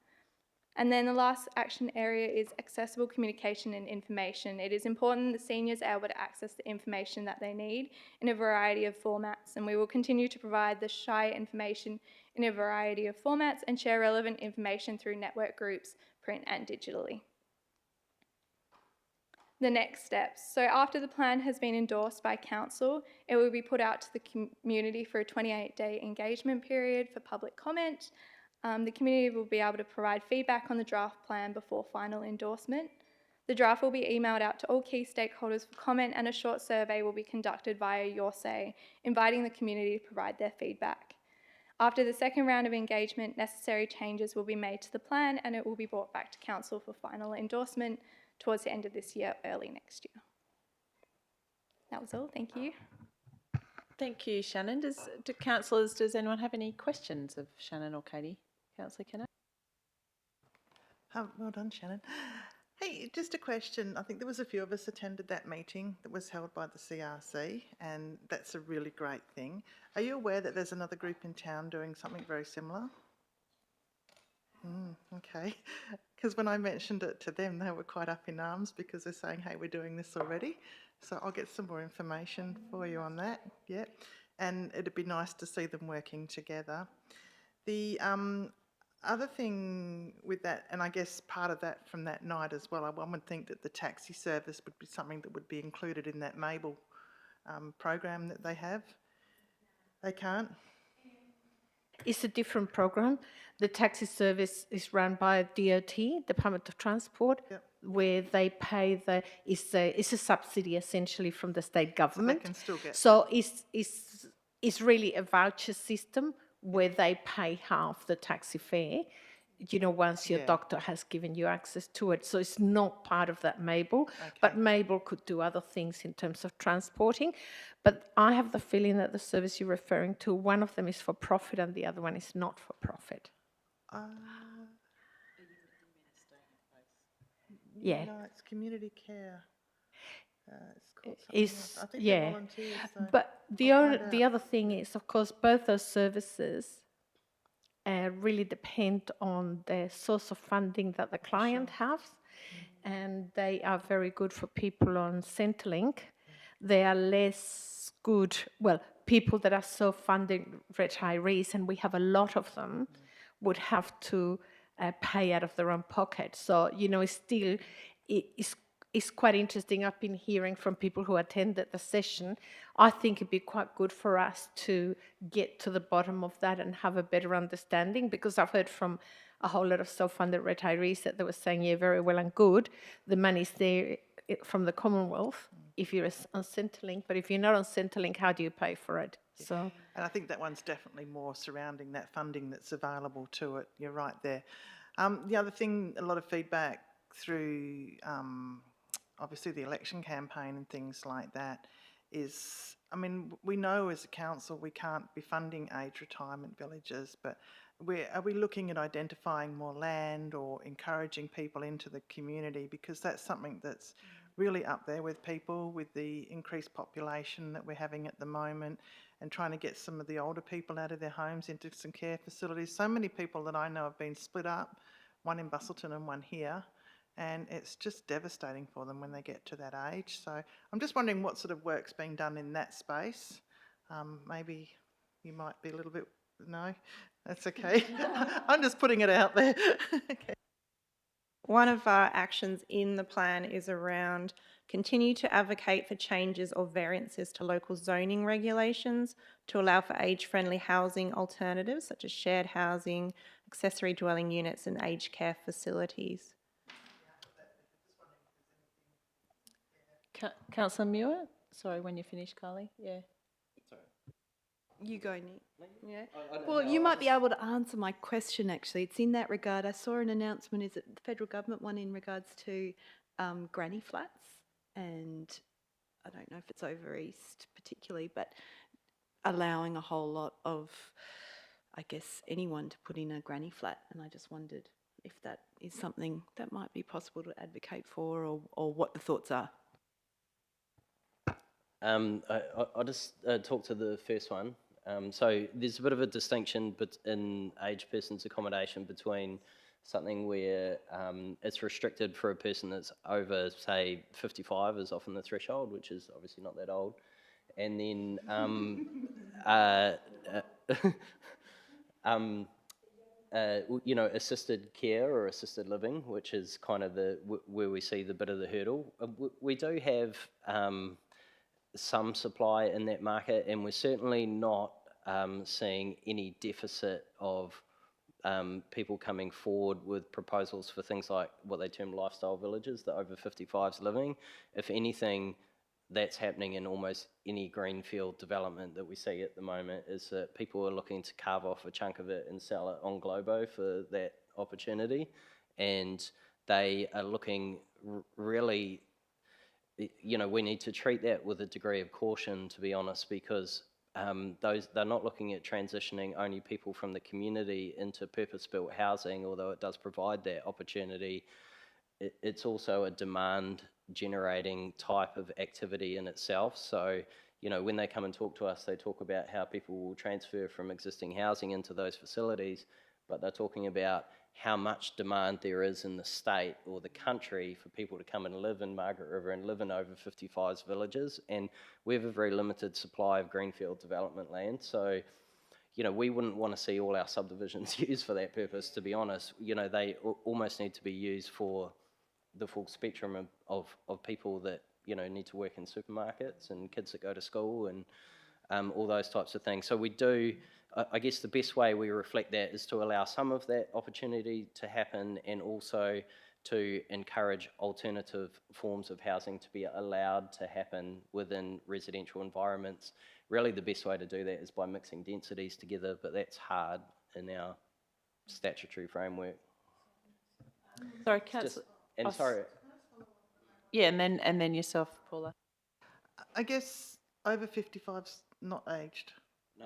And then the last action area is accessible communication and information. It is important that seniors are able to access the information that they need in a variety of formats, and we will continue to provide the Shire information in a variety of formats and share relevant information through network groups, print and digitally. The next steps. So after the plan has been endorsed by Council, it will be put out to the community for a 28-day engagement period for public comment. The community will be able to provide feedback on the draft plan before final endorsement. The draft will be emailed out to all key stakeholders for comment, and a short survey will be conducted via Your Say, inviting the community to provide their feedback. After the second round of engagement, necessary changes will be made to the plan and it will be brought back to Council for final endorsement towards the end of this year, early next year. That was all. Thank you. Thank you, Shannon. Does anyone have any questions of Shannon or Katie? Councillor Kennett? Well done, Shannon. Hey, just a question. I think there was a few of us attended that meeting that was held by the CRC, and that's a really great thing. Are you aware that there's another group in town doing something very similar? Okay, because when I mentioned it to them, they were quite up in arms because they're saying, hey, we're doing this already. So I'll get some more information for you on that, yeah. And it'd be nice to see them working together. The other thing with that, and I guess part of that from that night as well, one would think that the taxi service would be something that would be included in that Mabel program that they have. They can't? It's a different program. The taxi service is run by DOT, Department of Transport, Yep. where they pay it's a subsidy essentially from the state government. So they can still get So it's really a voucher system where they pay half the taxi fare, once your doctor has given you access to it. So it's not part of that Mabel, but Mabel could do other things in terms of transporting. But I have the feeling that the service you're referring to, one of them is for profit and the other one is not for profit. Yeah. No, it's community care. It's called something Is else. I think they're volunteers. So but the other thing is, of course, both those services really depend on the source of funding that the client has, and they are very good for people on Centrelink. They are less good, people that are self-funding retirees, and we have a lot of them, would have to pay out of their own pocket. So, it's quite interesting. I've been hearing from people who attended the session. I think it'd be quite good for us to get to the bottom of that and have a better understanding, because I've heard from a whole lot of self-funded retirees that they were saying, yeah, very well and good, the money's there from the Commonwealth if you're on Centrelink, but if you're not on Centrelink, how do you pay for it? So, and I think that one's definitely more surrounding that funding that's available to it. You're right there. The other thing, a lot of feedback through obviously the election campaign and things like that is, we know as a council we can't be funding aged retirement villages, but are we looking at identifying more land or encouraging people into the community, because that's something that's really up there with people with the increased population that we're having at the moment, and trying to get some of the older people out of their homes into some care facilities. So many people that I know have been split up, one in Bustleton and one here, and it's just devastating for them when they get to that age. So I'm just wondering what sort of work's being done in that space. Maybe you might be a little bit, no, that's okay. I'm just putting it out there. Okay. One of our actions in the plan is around continue to advocate for changes or variances to local zoning regulations to allow for age-friendly housing alternatives such as shared housing, accessory dwelling units and aged care facilities. Councillor Muir? Sorry, when you finish, Carly. Yeah. You go, Nick. Yeah. Well, you might be able to answer my question, actually. It's in that regard. I saw an announcement, is it the federal government one, in regards to granny flats? And I don't know if it's over east particularly, but allowing a whole lot of, I guess, anyone to put in a granny flat. And I just wondered if that is something that might be possible to advocate for, or what the thoughts are. I'll just talk to the first one. So there's a bit of a distinction in aged persons accommodation between something where it's restricted for a person that's over, say, 55 is often the threshold, which is obviously not that old, and then assisted care or assisted living, which is kind of where we see the bit of the hurdle. We do have some supply in that market, and we're certainly not seeing any deficit of people coming forward with proposals for things like what they term lifestyle villages, the over 55s living. If anything, that's happening in almost any greenfield development that we see at the moment, is that people are looking to carve off a chunk of it and sell it on Globo for that opportunity. And they are looking really, you know, we need to treat that with a degree of caution, to be honest, because they're not looking at transitioning only people from the community into purpose-built housing, although it does provide that opportunity. It's also a demand generating type of activity in itself. So, you know, when they come and talk to us, they talk about how people will transfer from existing housing into those facilities, but they're talking about how much demand there is in the state or the country for people to come and live in Margaret River and live in over 55s villages. And we have a very limited supply of greenfield development land. So, you know, we wouldn't want to see all our subdivisions used for that purpose, to be honest. You know, they almost need to be used for the full spectrum of people that, you know, need to work in supermarkets and kids that go to school and all those types of things. So we do, I guess the best way we reflect that is to allow some of that opportunity to happen, and also to encourage alternative forms of housing to be allowed to happen within residential environments. Really the best way to do that is by mixing densities together, but that's hard in our statutory framework. Sorry, Councillor. And sorry. Yeah, and then yourself, Paula. I guess over 55's not aged.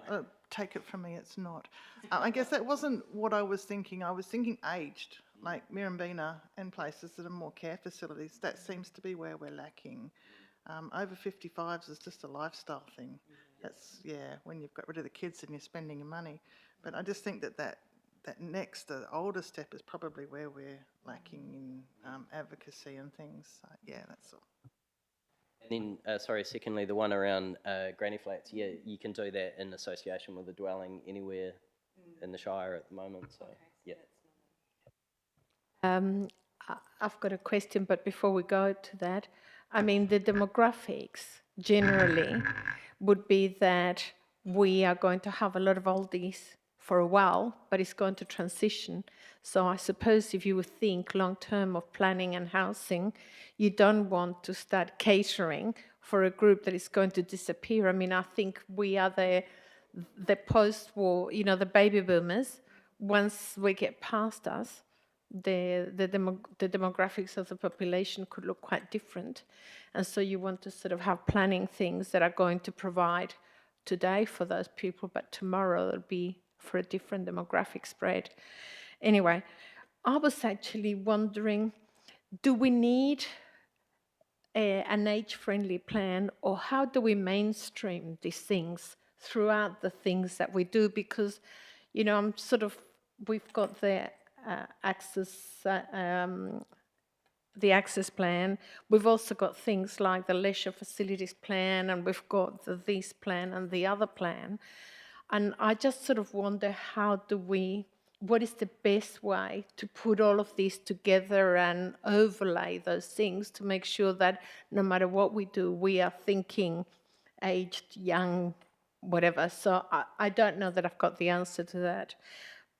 No. Take it from me, it's not. I guess that wasn't what I was thinking. I was thinking aged, like Mirrambina and places that are more care facilities. That seems to be where we're lacking. Over 55's is just a lifestyle thing. That's, yeah, when you've got rid of the kids and you're spending your money. But I just think that next, the older step is probably where we're lacking in advocacy and things. So, yeah, that's all. And then, secondly, the one around granny flats, yeah, you can do that in association with a dwelling anywhere in the Shire at the moment, so, yeah. I've got a question, but before we go to that, I mean, the demographics generally would be that we are going to have a lot of oldies for a while, but it's going to transition. So I suppose if you would think long term of planning and housing, you don't want to start catering for a group that is going to disappear. I mean, I think we are the post-war, you know, the baby boomers. Once we get past us, the demographics of the population could look quite different. And so you want to sort of have planning things that are going to provide today for those people, but tomorrow it'll be for a different demographic spread. Anyway, I was actually wondering, do we need an age-friendly plan, or how do we mainstream these things throughout the things that we do? Because, you know, we've got the access plan. We've also got things like the leisure facilities plan, and we've got the this plan and the other plan. And I just sort of wonder, what is the best way to put all of these together and overlay those things to make sure that no matter what we do, we are thinking aged, young, whatever. So I don't know that I've got the answer to that,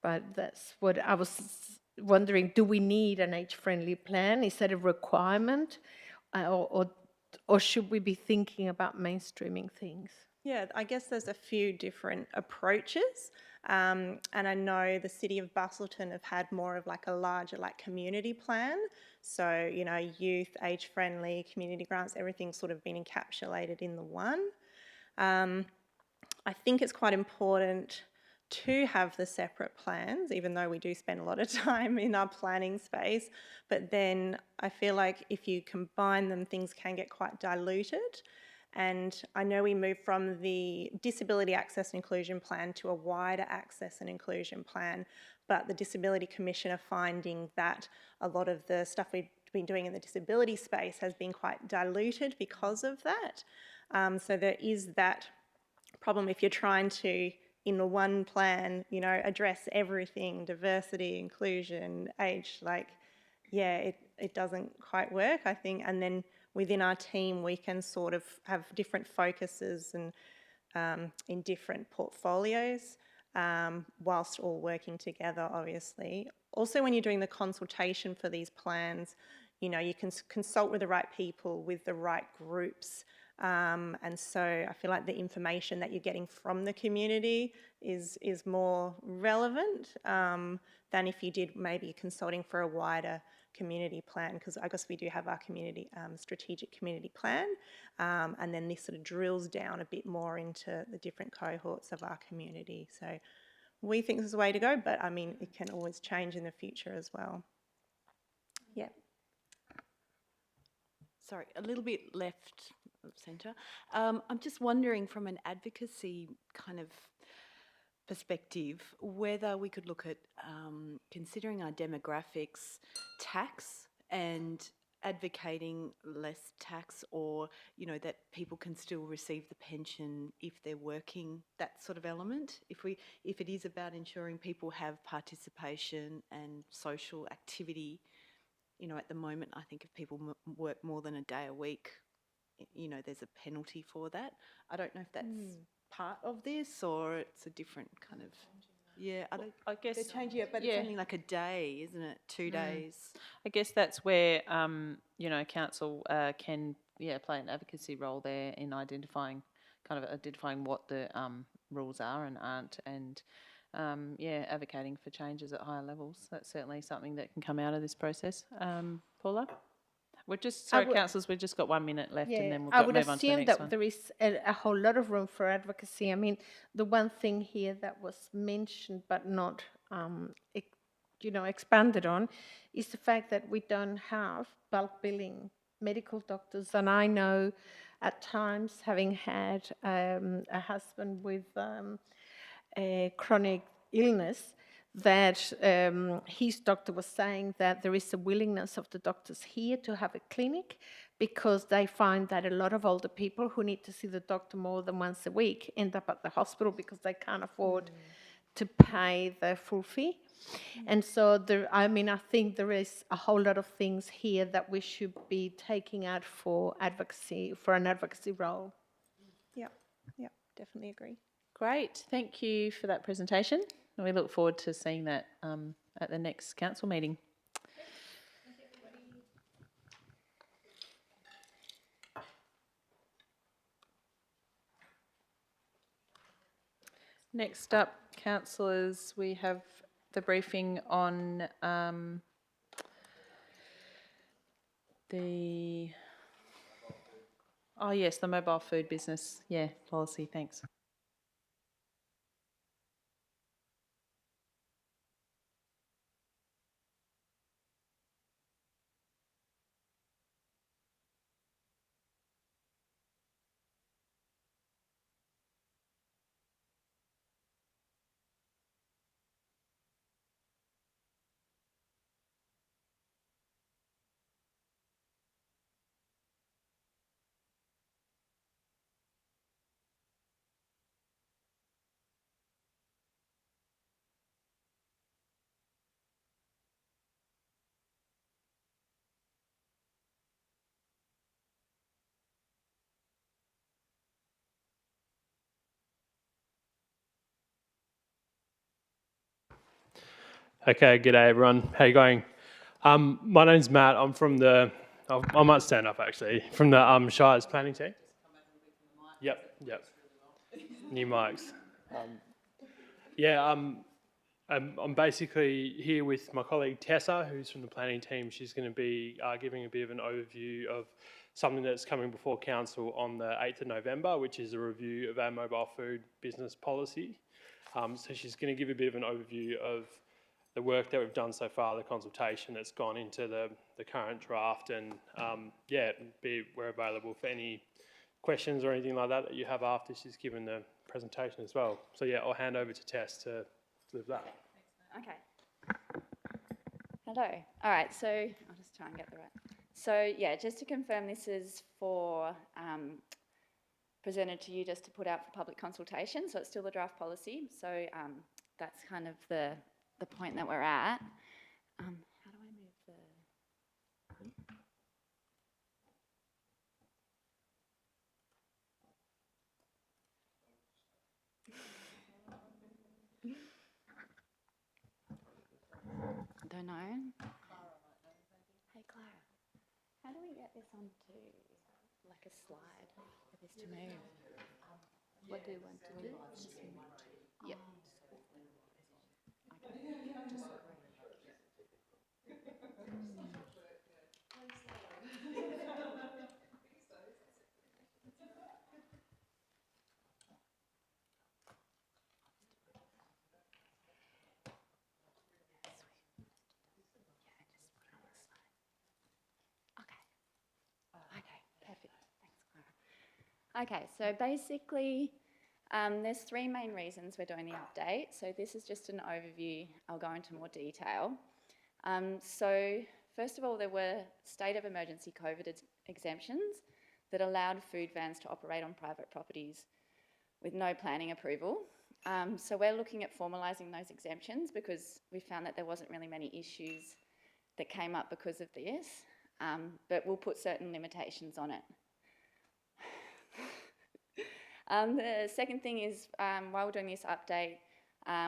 but that's what I was wondering. Do we need an age-friendly plan? Is that a requirement? Or should we be thinking about mainstreaming things? Yeah, I guess there's a few different approaches. And I know the City of Bustleton have had more of like a larger like community plan. So, you know, youth, age-friendly, community grants, everything's sort of been encapsulated in the one. I think it's quite important to have the separate plans, even though we do spend a lot of time in our planning space. But then I feel like if you combine them, things can get quite diluted. And I know we moved from the Disability Access and Inclusion Plan to a wider access and inclusion plan, but the Disability Commission are finding that a lot of the stuff we've been doing in the disability space has been quite diluted because of that. So there is that problem if you're trying to, in the one plan, you know, address everything, diversity, inclusion, age, like, yeah, it doesn't quite work, I think. And then within our team, we can sort of have different focuses and in different portfolios. whilst all working together, obviously. Also, when you're doing the consultation for these plans, you know, you can consult with the right people, with the right groups. And so I feel like the information that you're getting from the community is more relevant than if you did maybe consulting for a wider community plan, because I guess we do have our community strategic community plan, and then this sort of drills down a bit more into the different cohorts of our community. So we think this is the way to go, but I mean, it can always change in the future as well. Yeah. Sorry, a little bit left of centre. I'm just wondering from an advocacy kind of perspective whether we could look at considering our demographics, tax, and advocating less tax, or you know that people can still receive the pension if they're working, that sort of element. If it is about ensuring people have participation and social activity, you know, at the moment I think if people work more than a day a week, you know, there's a penalty for that. I don't know if that's part of this or it's a different kind of. Yeah, I guess they're changing it, but it's only like a day, isn't it? 2 days. I guess that's where you know, council can play an advocacy role there in identifying what the rules are and aren't, and advocating for changes at higher levels. That's certainly something that can come out of this process. Paula? We're just, sorry, councillors, we've just got 1 minute left and then we'll move on to the next one. I would assume that there is a whole lot of room for advocacy. I mean, the one thing here that was mentioned but not, expanded on is the fact that we don't have bulk billing medical doctors. And I know at times, having had a husband with a chronic illness, that his doctor was saying that there is a willingness of the doctors here to have a clinic because they find that a lot of older people who need to see the doctor more than once a week end up at the hospital because they can't afford to pay the full fee. And so I think there is a whole lot of things here that we should be taking out for advocacy, for an advocacy role. Yeah, definitely agree. Great, thank you for that presentation. And we look forward to seeing that at the next council meeting. Next up, councillors, we have the briefing on the mobile food business, policy, thanks. Okay, g'day everyone. How you going? My name's Matt. I'm from the. I might stand up actually. From the Shire's planning team. Yep. New mics. I'm basically here with my colleague Tessa, who's from the planning team. She's going to be giving a bit of an overview of something that's coming before council on the 8th of November, which is a review of our mobile food business policy. So she's going to give a bit of an overview of the work that we've done so far, the consultation that's gone into the current draft, and we're available for any questions or anything like that you have after she's given the presentation as well. So I'll hand over to Tess to deliver that. Okay. Hello. All right, so I'll just try and get the right. So just to confirm, this is for presented to you just to put out for public consultation, so it's still the draft policy. So that's kind of the point that we're at. How do I move the... on to like a slide for this to move. What do you want to do? Yep. I can disagree. Okay, perfect. Thanks, Clara. Okay, so basically, there's three main reasons we're doing the update. So this is just an overview. I'll go into more detail. So first of all, there were state of emergency COVID exemptions that allowed food vans to operate on private properties with no planning approval. So we're looking at formalising those exemptions because we found that there wasn't really many issues that came up because of this, but we'll put certain limitations on it. The second thing is, while we're doing this update,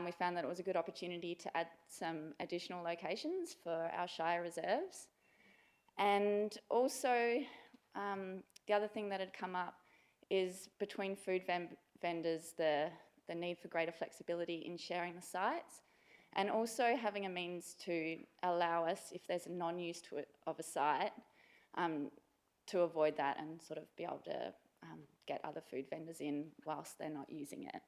we found that it was a good opportunity to add some additional locations for our Shire reserves. And also, the other thing that had come up is between food vendors, the need for greater flexibility in sharing the sites, and also having a means to allow us, if there's a non-use to it of a site, to avoid that and sort of be able to get other food vendors in whilst they're not using it.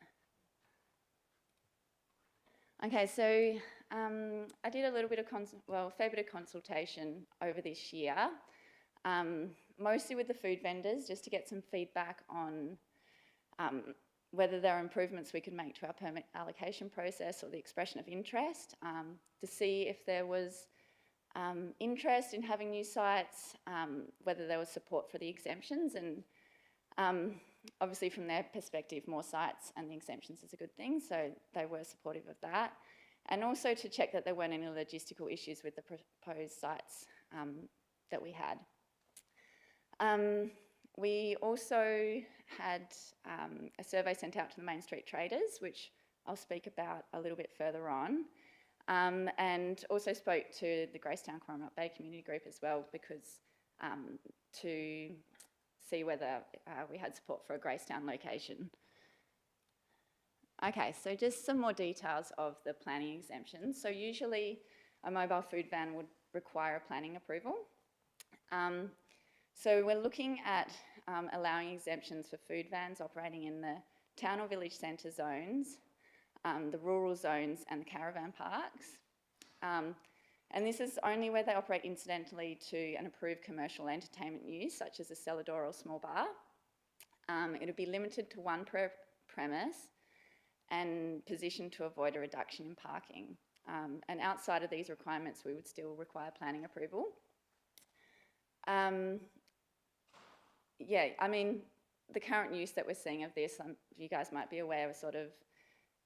Okay, so I did a little bit of, a fair bit of consultation over this year, mostly with the food vendors, just to get some feedback on whether there are improvements we could make to our permit allocation process or the expression of interest, to see if there was interest in having new sites, whether there was support for the exemptions, and obviously from their perspective, more sites and the exemptions is a good thing, so they were supportive of that. And also to check that there weren't any logistical issues with the proposed sites that we had. We also had a survey sent out to the Main Street traders, which I'll speak about a little bit further on, and also spoke to the Gracetown Coromandel Bay community group as well, because to see whether we had support for a Gracetown location. Okay, so just some more details of the planning exemptions. So usually a mobile food van would require a planning approval. So we're looking at allowing exemptions for food vans operating in the town or village centre zones, the rural zones and the caravan parks. And this is only where they operate incidentally to an approved commercial entertainment use, such as a cellar door or small bar. It'll be limited to one per premise and positioned to avoid a reduction in parking. And outside of these requirements, we would still require planning approval. Yeah, I mean, the current use that we're seeing of this, you guys might be aware, was sort of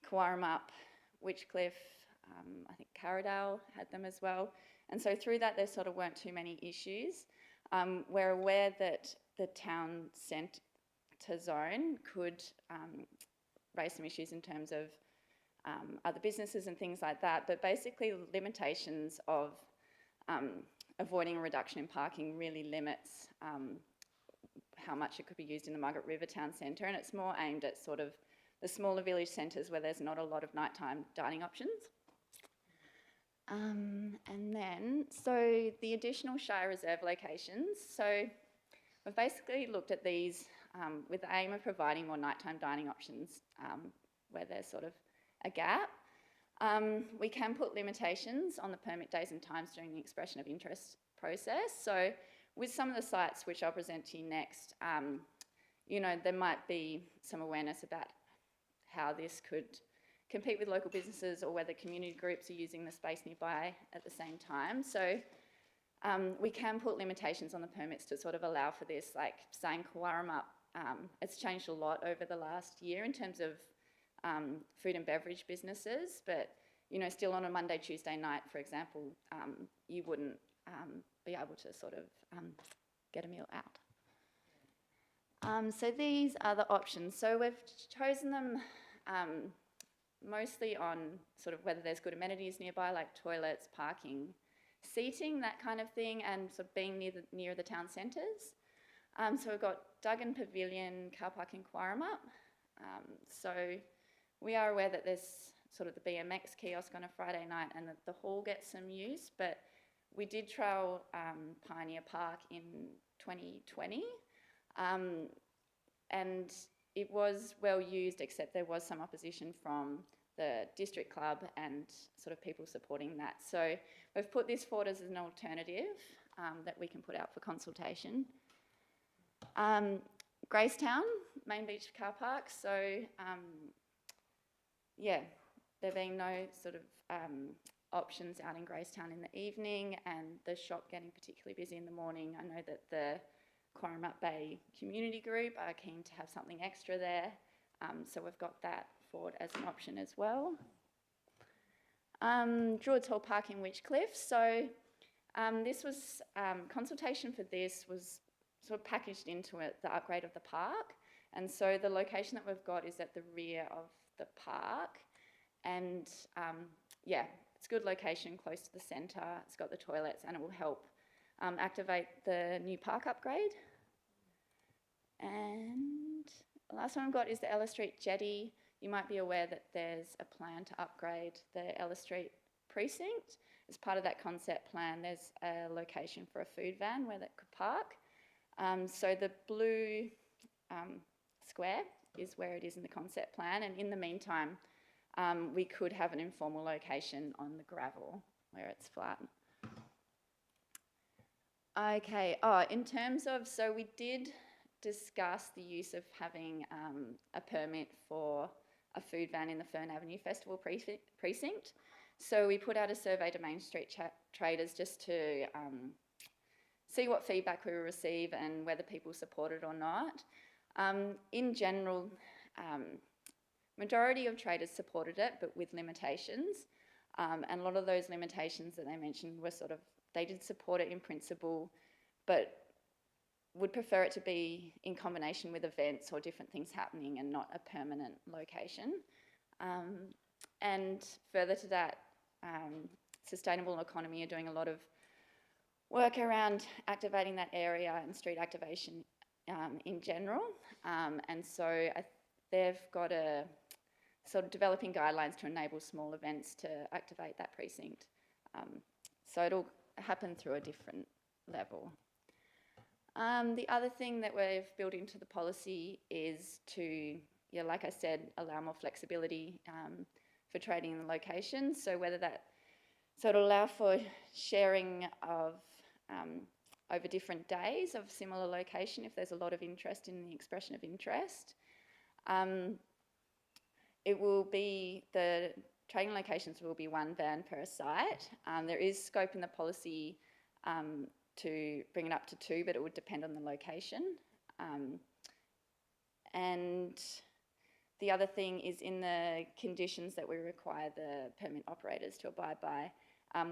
Cowarup, Witchcliffe, I think Carradale had them as well. And so through that, there sort of weren't too many issues. We're aware that the town centre zone could raise some issues in terms of other businesses and things like that, but basically limitations of avoiding a reduction in parking really limits how much it could be used in the Margaret River Town Centre, and it's more aimed at sort of the smaller village centres where there's not a lot of nighttime dining options. And then, so the additional Shire Reserve locations. So we've basically looked at these with the aim of providing more nighttime dining options where there's sort of a gap. We can put limitations on the permit days and times during the expression of interest process. So with some of the sites which I'll present to you next, you know, there might be some awareness about how this could compete with local businesses or whether community groups are using the space nearby at the same time. So we can put limitations on the permits to sort of allow for this, like saying Cowarup, it's changed a lot over the last year in terms of food and beverage businesses, but, you know, still on a Monday, Tuesday night, for example, you wouldn't be able to sort of get a meal out. So these are the options. So we've chosen them mostly on sort of whether there's good amenities nearby, like toilets, parking, seating, that kind of thing, and sort of being near the town centres. So we've got Duggan Pavilion car park in Quarramup. So we are aware that there's sort of the BMX kiosk on a Friday night and that the hall gets some use, but we did trial Pioneer Park in 2020, and it was well used, except there was some opposition from the district club and sort of people supporting that. So we've put this forward as an alternative that we can put out for consultation. Gracetown, Main Beach Car Park. So yeah, there being no sort of options out in Gracetown in the evening and the shop getting particularly busy in the morning. I know that the Quarramup Bay Community Group are keen to have something extra there. So we've got that forward as an option as well. Druids Hall Park in Witchcliff. So this was, consultation for this was sort of packaged into it, the upgrade of the park. And so the location that we've got is at the rear of the park. And yeah, it's a good location, close to the centre. It's got the toilets and it will help activate the new park upgrade. And the last one I've got is the Ella Street Jetty. You might be aware that there's a plan to upgrade the Ella Street precinct. As part of that concept plan, there's a location for a food van where that could park. So the blue square is where it is in the concept plan, and in the meantime, we could have an informal location on the gravel where it's flat. Okay, in terms of, so we did discuss the use of having a permit for a food van in the Fern Avenue Festival precinct. So we put out a survey to Main Street traders just to see what feedback we receive and whether people support it or not. In general, majority of traders supported it, but with limitations. And a lot of those limitations that they mentioned were sort of, they did support it in principle, but would prefer it to be in combination with events or different things happening and not a permanent location. And further to that, Sustainable Economy are doing a lot of work around activating that area and street activation in general. And so they've got a sort of developing guidelines to enable small events to activate that precinct. So it'll happen through a different level. The other thing that we've built into the policy is to, yeah, like I said, allow more flexibility for trading in the locations. So whether that, so it'll allow for sharing of over different days of similar location if there's a lot of interest in the expression of interest. It will be, the trading locations will be one van per site. There is scope in the policy to bring it up to two, but it would depend on the location. And the other thing is in the conditions that we require the permit operators to abide by,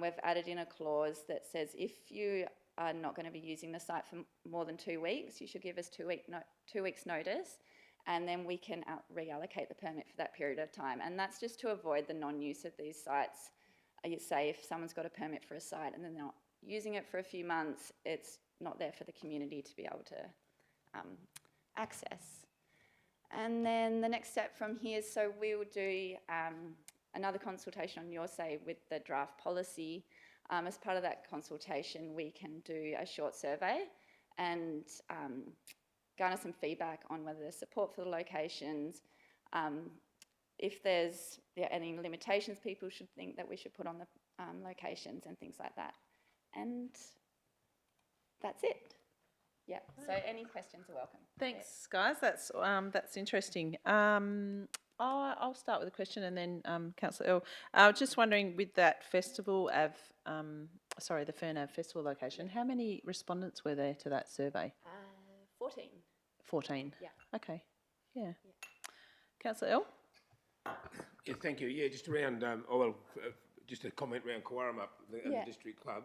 we've added in a clause that says if you are not going to be using the site for more than 2 weeks, you should give us 2 weeks notice, and then we can reallocate the permit for that period of time. And that's just to avoid the non-use of these sites. You say if someone's got a permit for a site and then they're not using it for a few months, it's not there for the community to be able to access. And then the next step from here, so we will do another consultation on your say with the draft policy. As part of that consultation, we can do a short survey and garner some feedback on whether there's support for the locations, if there's any limitations people should think that we should put on the locations and things like that. And that's it. Yeah, so any questions are welcome. Thanks, guys. That's interesting. I'll start with a question and then Councillor Earl. I was just wondering, with that festival of, the Fern Ave Festival location, how many respondents were there to that survey? 14. 14? Yeah. Okay, yeah. Councillor Earl? Yeah, thank you. Yeah, just around, just a comment around Quarramup, the district club.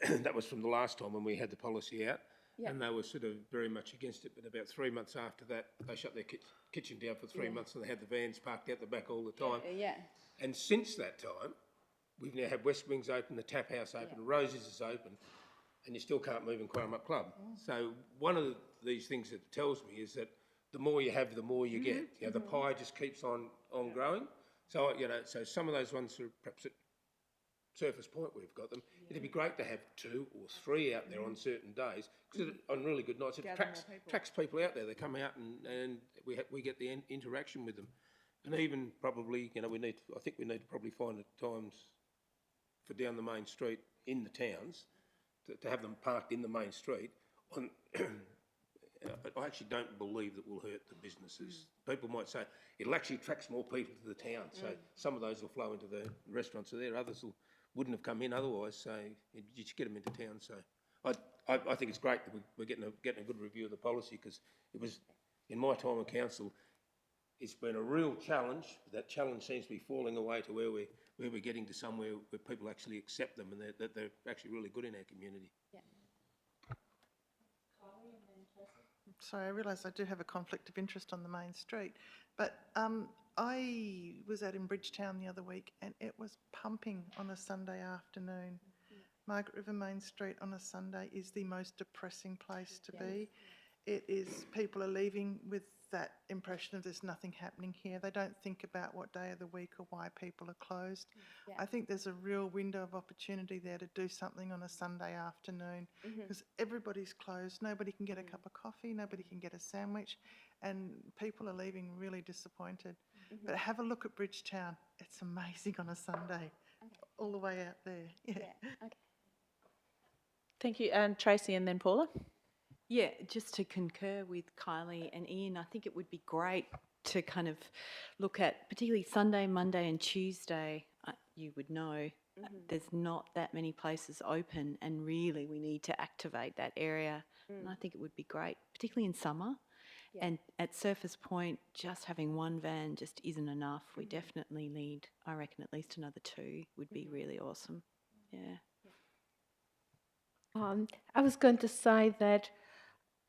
That was from the last time when we had the policy out. Yeah. And they were sort of very much against it, but about 3 months after that, they shut their kitchen down for 3 months and they had the vans parked out the back all the time. Yeah. And since that time, we've now had West Wings open, the Tap House open, Rosie's is open, and you still can't move in Quartermup Club. So one of these things that tells me is that the more you have, the more you get. You know, the pie just keeps on growing. So, you know, so some of those ones are perhaps at Surface Point we've got them. It'd be great to have 2 or 3 out there on certain days, because on really good nights it attracts people out there. They come out and we get the interaction with them. And even probably, you know, I think we need to probably find at times for down the main street in the towns to have them parked in the main street. But I actually don't believe that will hurt the businesses. People might say it'll actually attract more people to the town, so some of those will flow into the restaurants there. Others wouldn't have come in otherwise, so you just get them into town. So I think it's great that we're getting a good review of the policy, because it was, in my time on council, it's been a real challenge. That challenge seems to be falling away to where we're getting to somewhere where people actually accept them and that they're actually really good in our community. Yeah. Sorry, I realise I do have a conflict of interest on the main street, but I was out in Bridgetown the other week and it was pumping on a Sunday afternoon. Margaret River Main Street on a Sunday is the most depressing place to be. It is, people are leaving with that impression of there's nothing happening here. They don't think about what day of the week or why people are closed. I think there's a real window of opportunity there to do something on a Sunday afternoon, because everybody's closed. Nobody can get a cup of coffee, nobody can get a sandwich, and people are leaving really disappointed. But have a look at Bridgetown. It's amazing on a Sunday, all the way out there. Yeah. Okay. Thank you. And Tracy and then Paula. Yeah, just to concur with Kylie and Ian, I think it would be great to kind of look at, particularly Sunday, Monday and Tuesday, you would know there's not that many places open, and really we need to activate that area. And I think it would be great, particularly in summer. And at Surface Point, just having one van just isn't enough. We definitely need, I reckon, at least another 2 would be really awesome. Yeah. I was going to say that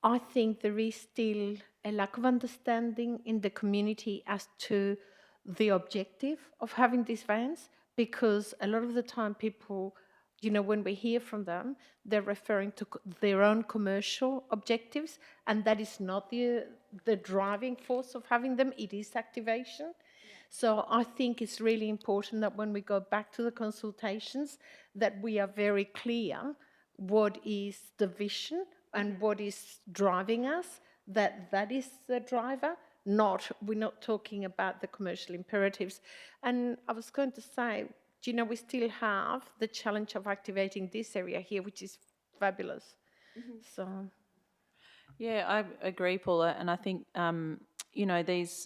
I think there is still a lack of understanding in the community as to the objective of having these vans, because a lot of the time people, you know, when we hear from them, they're referring to their own commercial objectives, and that is not the driving force of having them. It is activation. So I think it's really important that when we go back to the consultations, that we are very clear what is the vision and what is driving us, that is the driver, we're not talking about the commercial imperatives. And I was going to say, you know, we still have the challenge of activating this area here, which is fabulous. So, yeah, I agree, Paula, and I think you know, these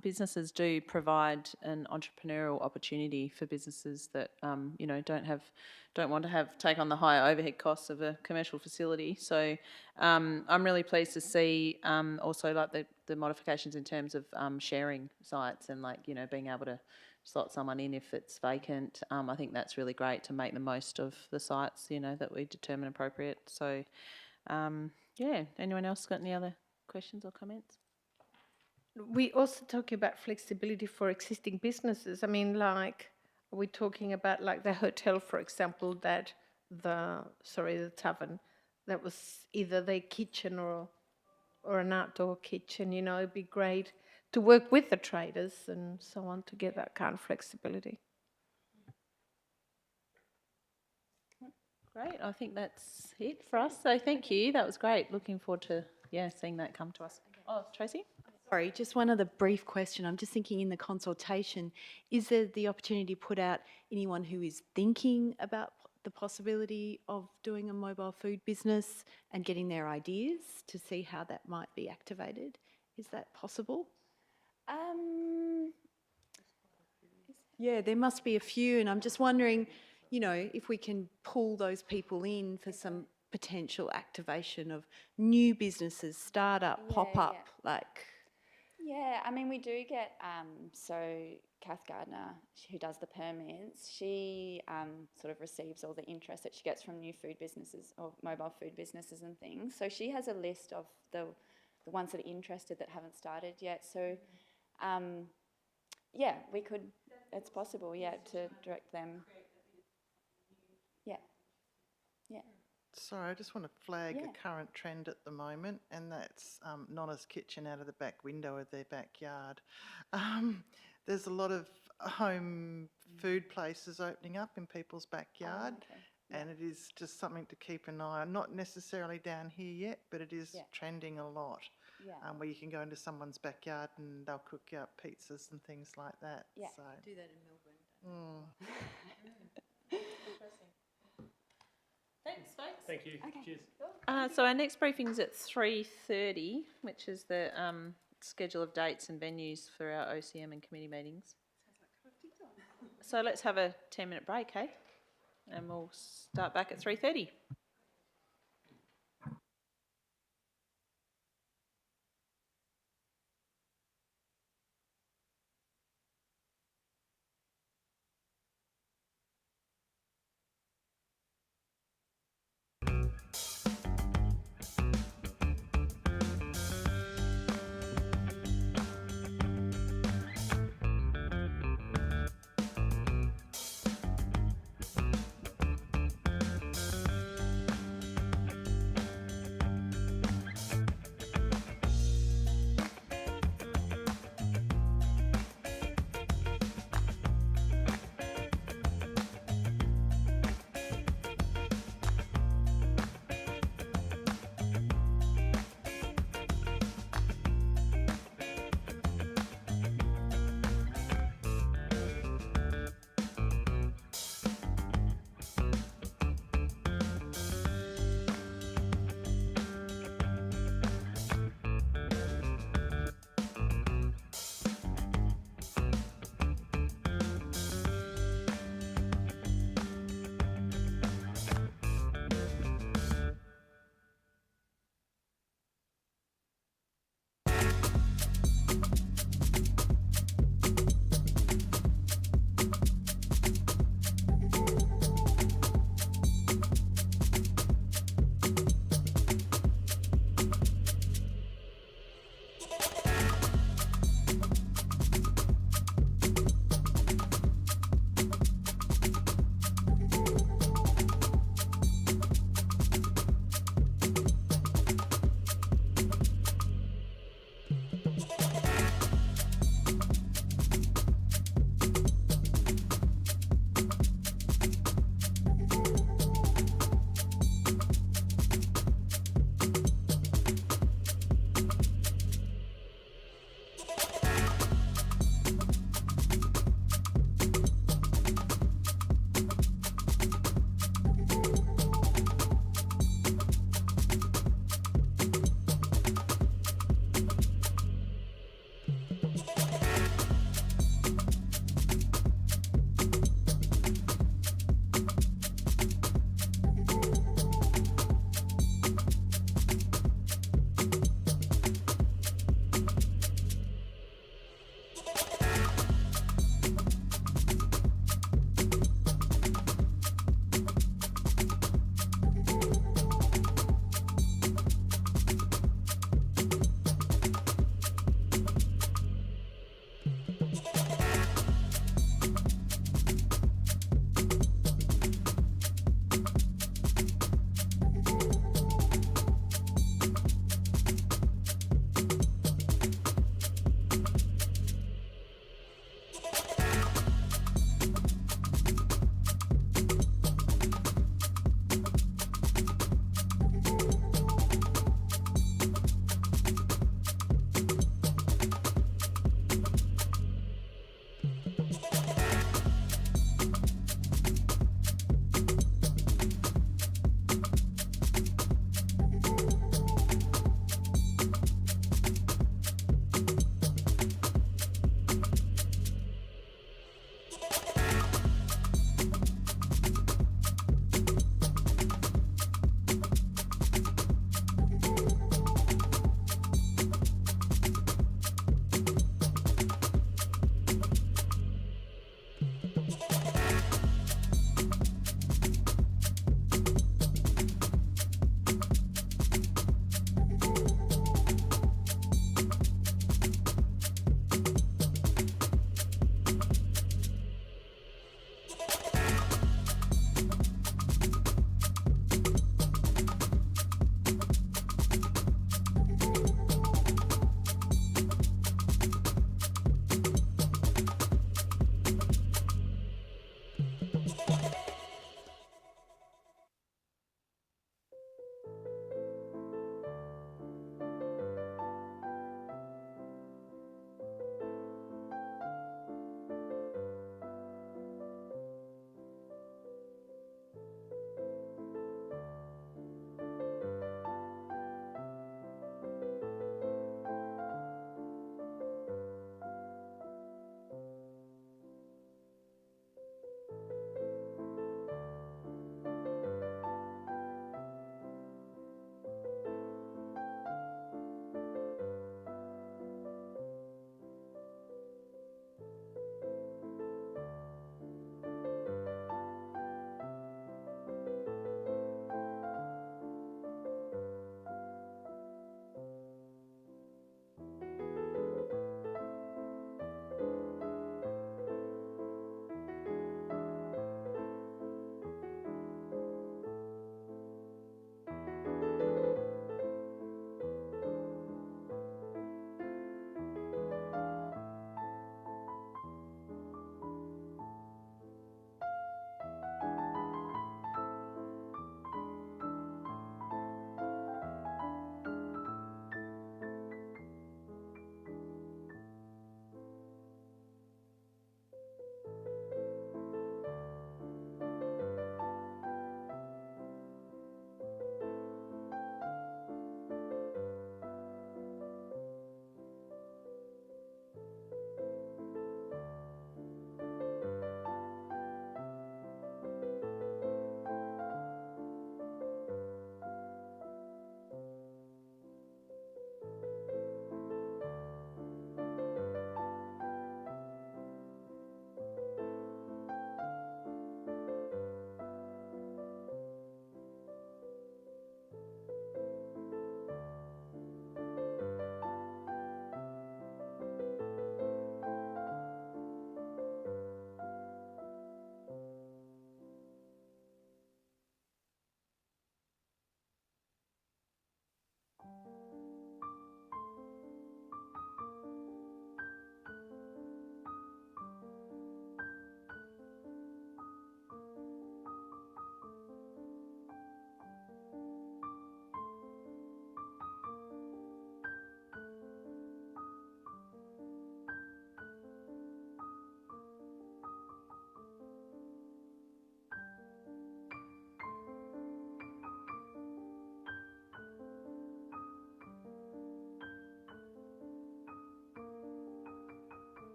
businesses do provide an entrepreneurial opportunity for businesses that you know, don't want to take on the higher overhead costs of a commercial facility. So I'm really pleased to see also like the modifications in terms of sharing sites and, like, you know, being able to slot someone in if it's vacant. I think that's really great to make the most of the sites, you know, that we determine appropriate. So yeah, anyone else got any other questions or comments? we also talking about flexibility for existing businesses. I mean, like, are we talking about like the hotel, for example, that the tavern, that was either their kitchen or an outdoor kitchen, you know, it'd be great to work with the traders and so on to get that kind of flexibility. Great, I think that's it for us. So thank you, that was great. Looking forward to, seeing that come to us. Oh, Tracy? Sorry, just one other brief question. I'm just thinking in the consultation, is there the opportunity to put out anyone who is thinking about the possibility of doing a mobile food business and getting their ideas to see how that might be activated? Is that possible? Yeah, there must be a few, and I'm just wondering, you know, if we can pull those people in for some potential activation of new businesses, start-up, pop-up, like... Yeah, I mean, we do get, so Kath Gardner, who does the permits, she sort of receives all the interest that she gets from new food businesses or mobile food businesses and things. So she has a list of the ones that are interested that haven't started yet. So, yeah, we could, it's possible, to direct them. Sorry, I just want to flag Yeah. a current trend at the moment, and that's Nonna's kitchen out of the back window of their backyard. There's a lot of home food places opening up in people's backyard, okay. and it is just something to keep an eye on. Not necessarily down here yet, but it is Yeah. trending a lot. Yeah. Where you can go into someone's backyard and they'll cook you up pizzas and things like that. Yeah. So, Do that in Melbourne. Thanks, folks. Thank you. Okay. Cheers. So our next briefing is at 3:30, which is the schedule of dates and venues for our OCM and committee meetings. So let's have a 10-minute break, hey? And we'll start back at 3:30.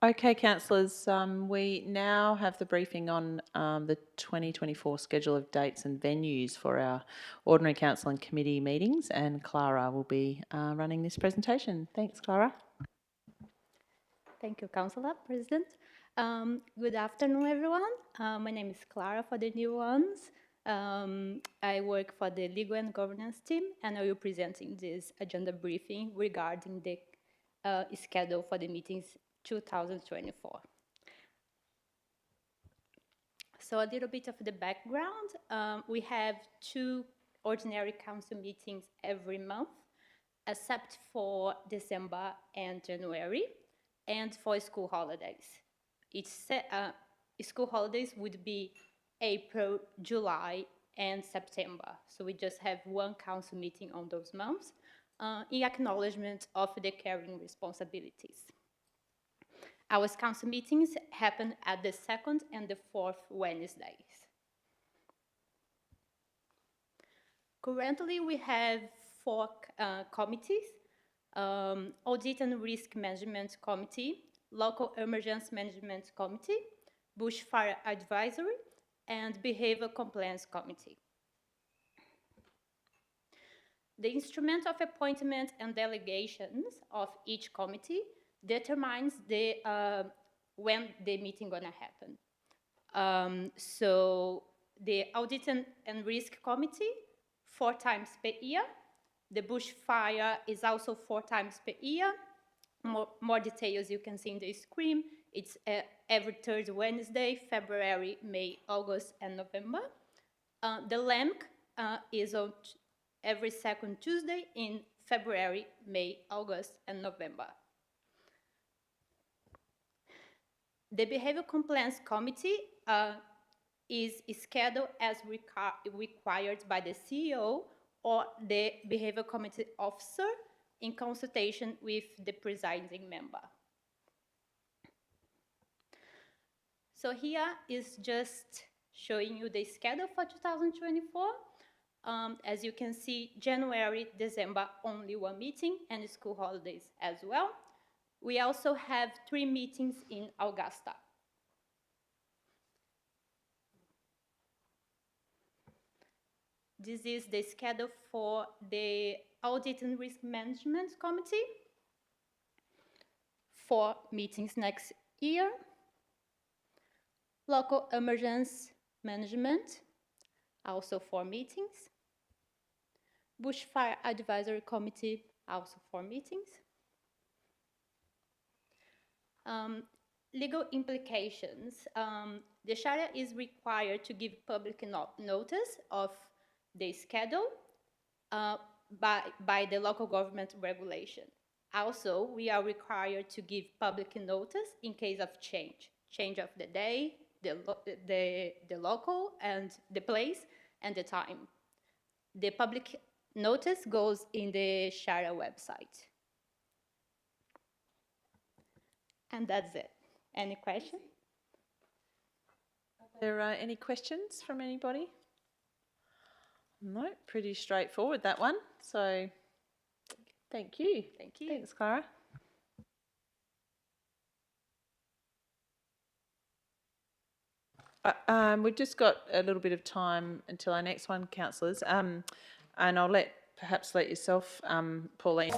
Okay, councillors, we now have the briefing on the 2024 schedule of dates and venues for our ordinary council and committee meetings, and Clara will be running this presentation. Thanks, Clara. Thank you, Councillor President. Good afternoon, everyone. My name is Clara for the new ones. I work for the Legal and Governance team, and I will be presenting this agenda briefing regarding the schedule for the meetings 2024. So a little bit of the background. We have 2 ordinary council meetings every month, except for December and January, and for school holidays. School holidays would be April, July, and September. So we just have 1 council meeting on those months in acknowledgement of the caring responsibilities. Our council meetings happen at the 2nd and the 4th Wednesdays. Currently, we have 4 committees: Audit and Risk Management Committee, Local Emergency Management Committee, Bushfire Advisory, and Behaviour Compliance Committee. The instrument of appointment and delegations of each committee determines when the meeting gonna happen. So the Audit and Risk Committee, 4 times per year. The bushfire is also 4 times per year. More details you can see in the screen. It's every 3rd Wednesday, February, May, August, and November. The LAMC is on every 2nd Tuesday in February, May, August, and November. The Behaviour Compliance Committee is scheduled as required by the CEO or the Behaviour Committee Officer in consultation with the presiding member. So here is just showing you the schedule for 2024. As you can see, January, December, only 1 meeting, and school holidays as well. We also have 3 meetings in Augusta. This is the schedule for the Audit and Risk Management Committee. 4 meetings next year. Local Emergency Management, also 4 meetings. Bushfire Advisory Committee, also 4 meetings. Legal implications. The Shire is required to give public notice of the schedule by the local government regulation. Also, we are required to give public notice in case of change of the day, the local and the place and the time. The public notice goes in the Shire website. And that's it. Any question? Are there any questions from anybody? No, pretty straightforward, that one. So thank you. Thank you. Thanks, Clara. We've just got a little bit of time until our next one, councillors, and I'll perhaps let yourself, Pauline.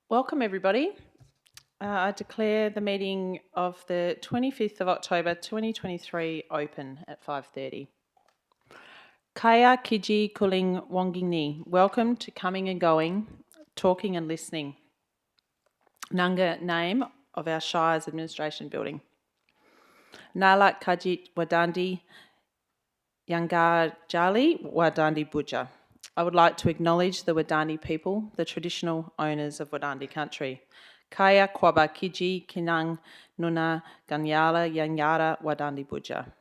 Welcome, everybody. I declare the meeting of the 25th of October 2023 open at 5:30. Kaya Kiji Kuling Wongingni, welcome to Coming and Going, Talking and Listening. Nanga name of our Shire's administration building. Nalak Kajit Wadandi Yangar Jali Wadandi Buja. I would like to acknowledge the Wadandi people, the traditional owners of Wadandi country. Kaya Kwaba Kiji Kinang Nuna Ganyala Yanyara Wadandi Buja.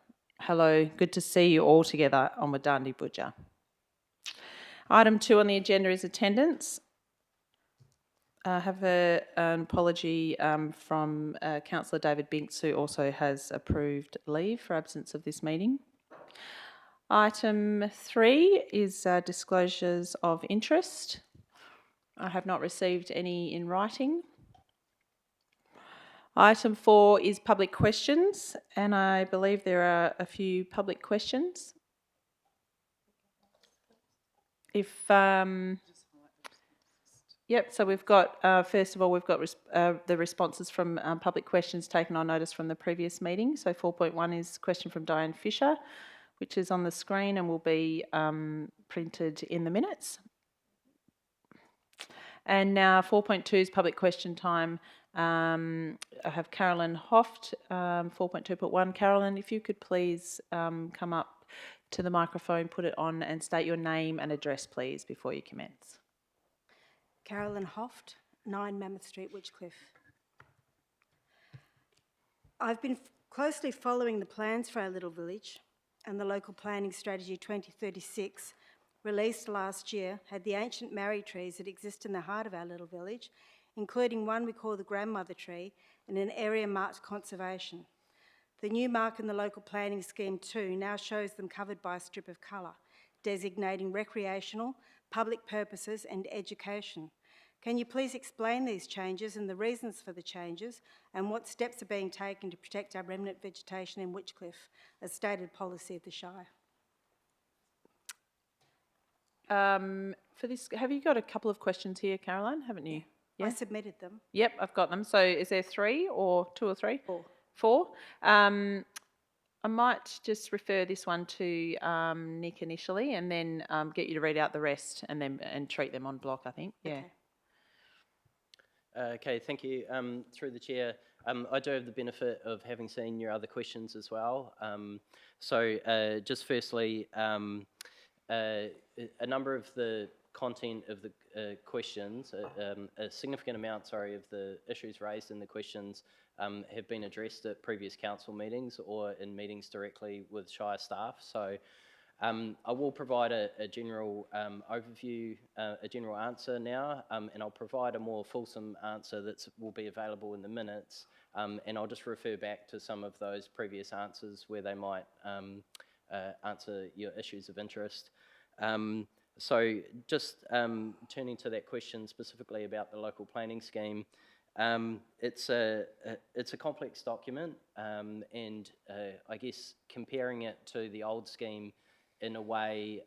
Hello, good to see you all together on Wadandi Buja. Item 2 on the agenda is attendance. I have an apology from Councillor David Binks, who also has approved leave for absence of this meeting. Item 3 is disclosures of interest. I have not received any in writing. Item 4 is public questions, and I believe there are a few public questions. Yep, so we've got, first of all, we've got the responses from public questions taken on notice from the previous meeting. So 4.1 is a question from Diane Fisher, which is on the screen and will be printed in the minutes. And now 4.2 is public question time. I have Carolyn Hoft, 4.2.1. Carolyn, if you could please come up to the microphone, put it on and state your name and address, please, before you commence. Carolyn Hoft, 9 Mammoth Street, Witchcliffe. I've been closely following the plans for our little village, and the Local Planning Strategy 2036, released last year, had the ancient marri trees that exist in the heart of our little village, including one we call the grandmother tree, in an area marked conservation. The new mark in the Local Planning Scheme 2 now shows them covered by a strip of colour, designating recreational, public purposes and education. Can you please explain these changes and the reasons for the changes, and what steps are being taken to protect our remnant vegetation in Witchcliffe, a stated policy of the Shire? For this, have you got a couple of questions here, Caroline, haven't you? Yeah. I submitted them. Yep, I've got them. So is there 3 or 2 or 3? 4. 4. I might just refer this one to Nick initially, and then get you to read out the rest, and treat them on block, I think. Yeah. Okay. Okay, thank you. Through the chair, I do have the benefit of having seen your other questions as well. Just firstly, a number of the content of the questions, a significant amount, of the issues raised in the questions have been addressed at previous council meetings or in meetings directly with Shire staff. So I will provide a general overview, a general answer now, and I'll provide a more fulsome answer that will be available in the minutes, and I'll just refer back to some of those previous answers where they might answer your issues of interest. So just turning to that question specifically about the local planning scheme, it's a complex document, and I guess comparing it to the old scheme in a way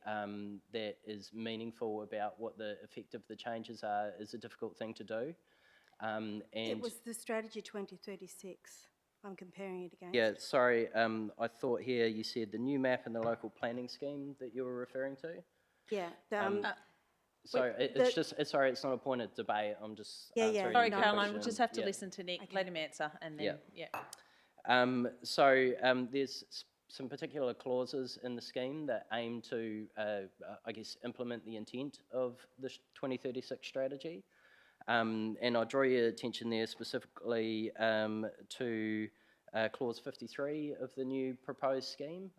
that is meaningful about what the effect of the changes are is a difficult thing to do. And it was the Strategy 2036. I'm comparing it against. Yeah, sorry, I thought here you said the new map and the local planning scheme that you were referring to. Yeah. Sorry, it's not a point of debate. I'm just answering. Sorry, Caroline, we'll just have to listen to Nick, let him answer, and then, there's some particular clauses in the scheme that aim to, I guess, implement the intent of the 2036 strategy. And I draw your attention there specifically to clause 53 of the new proposed scheme,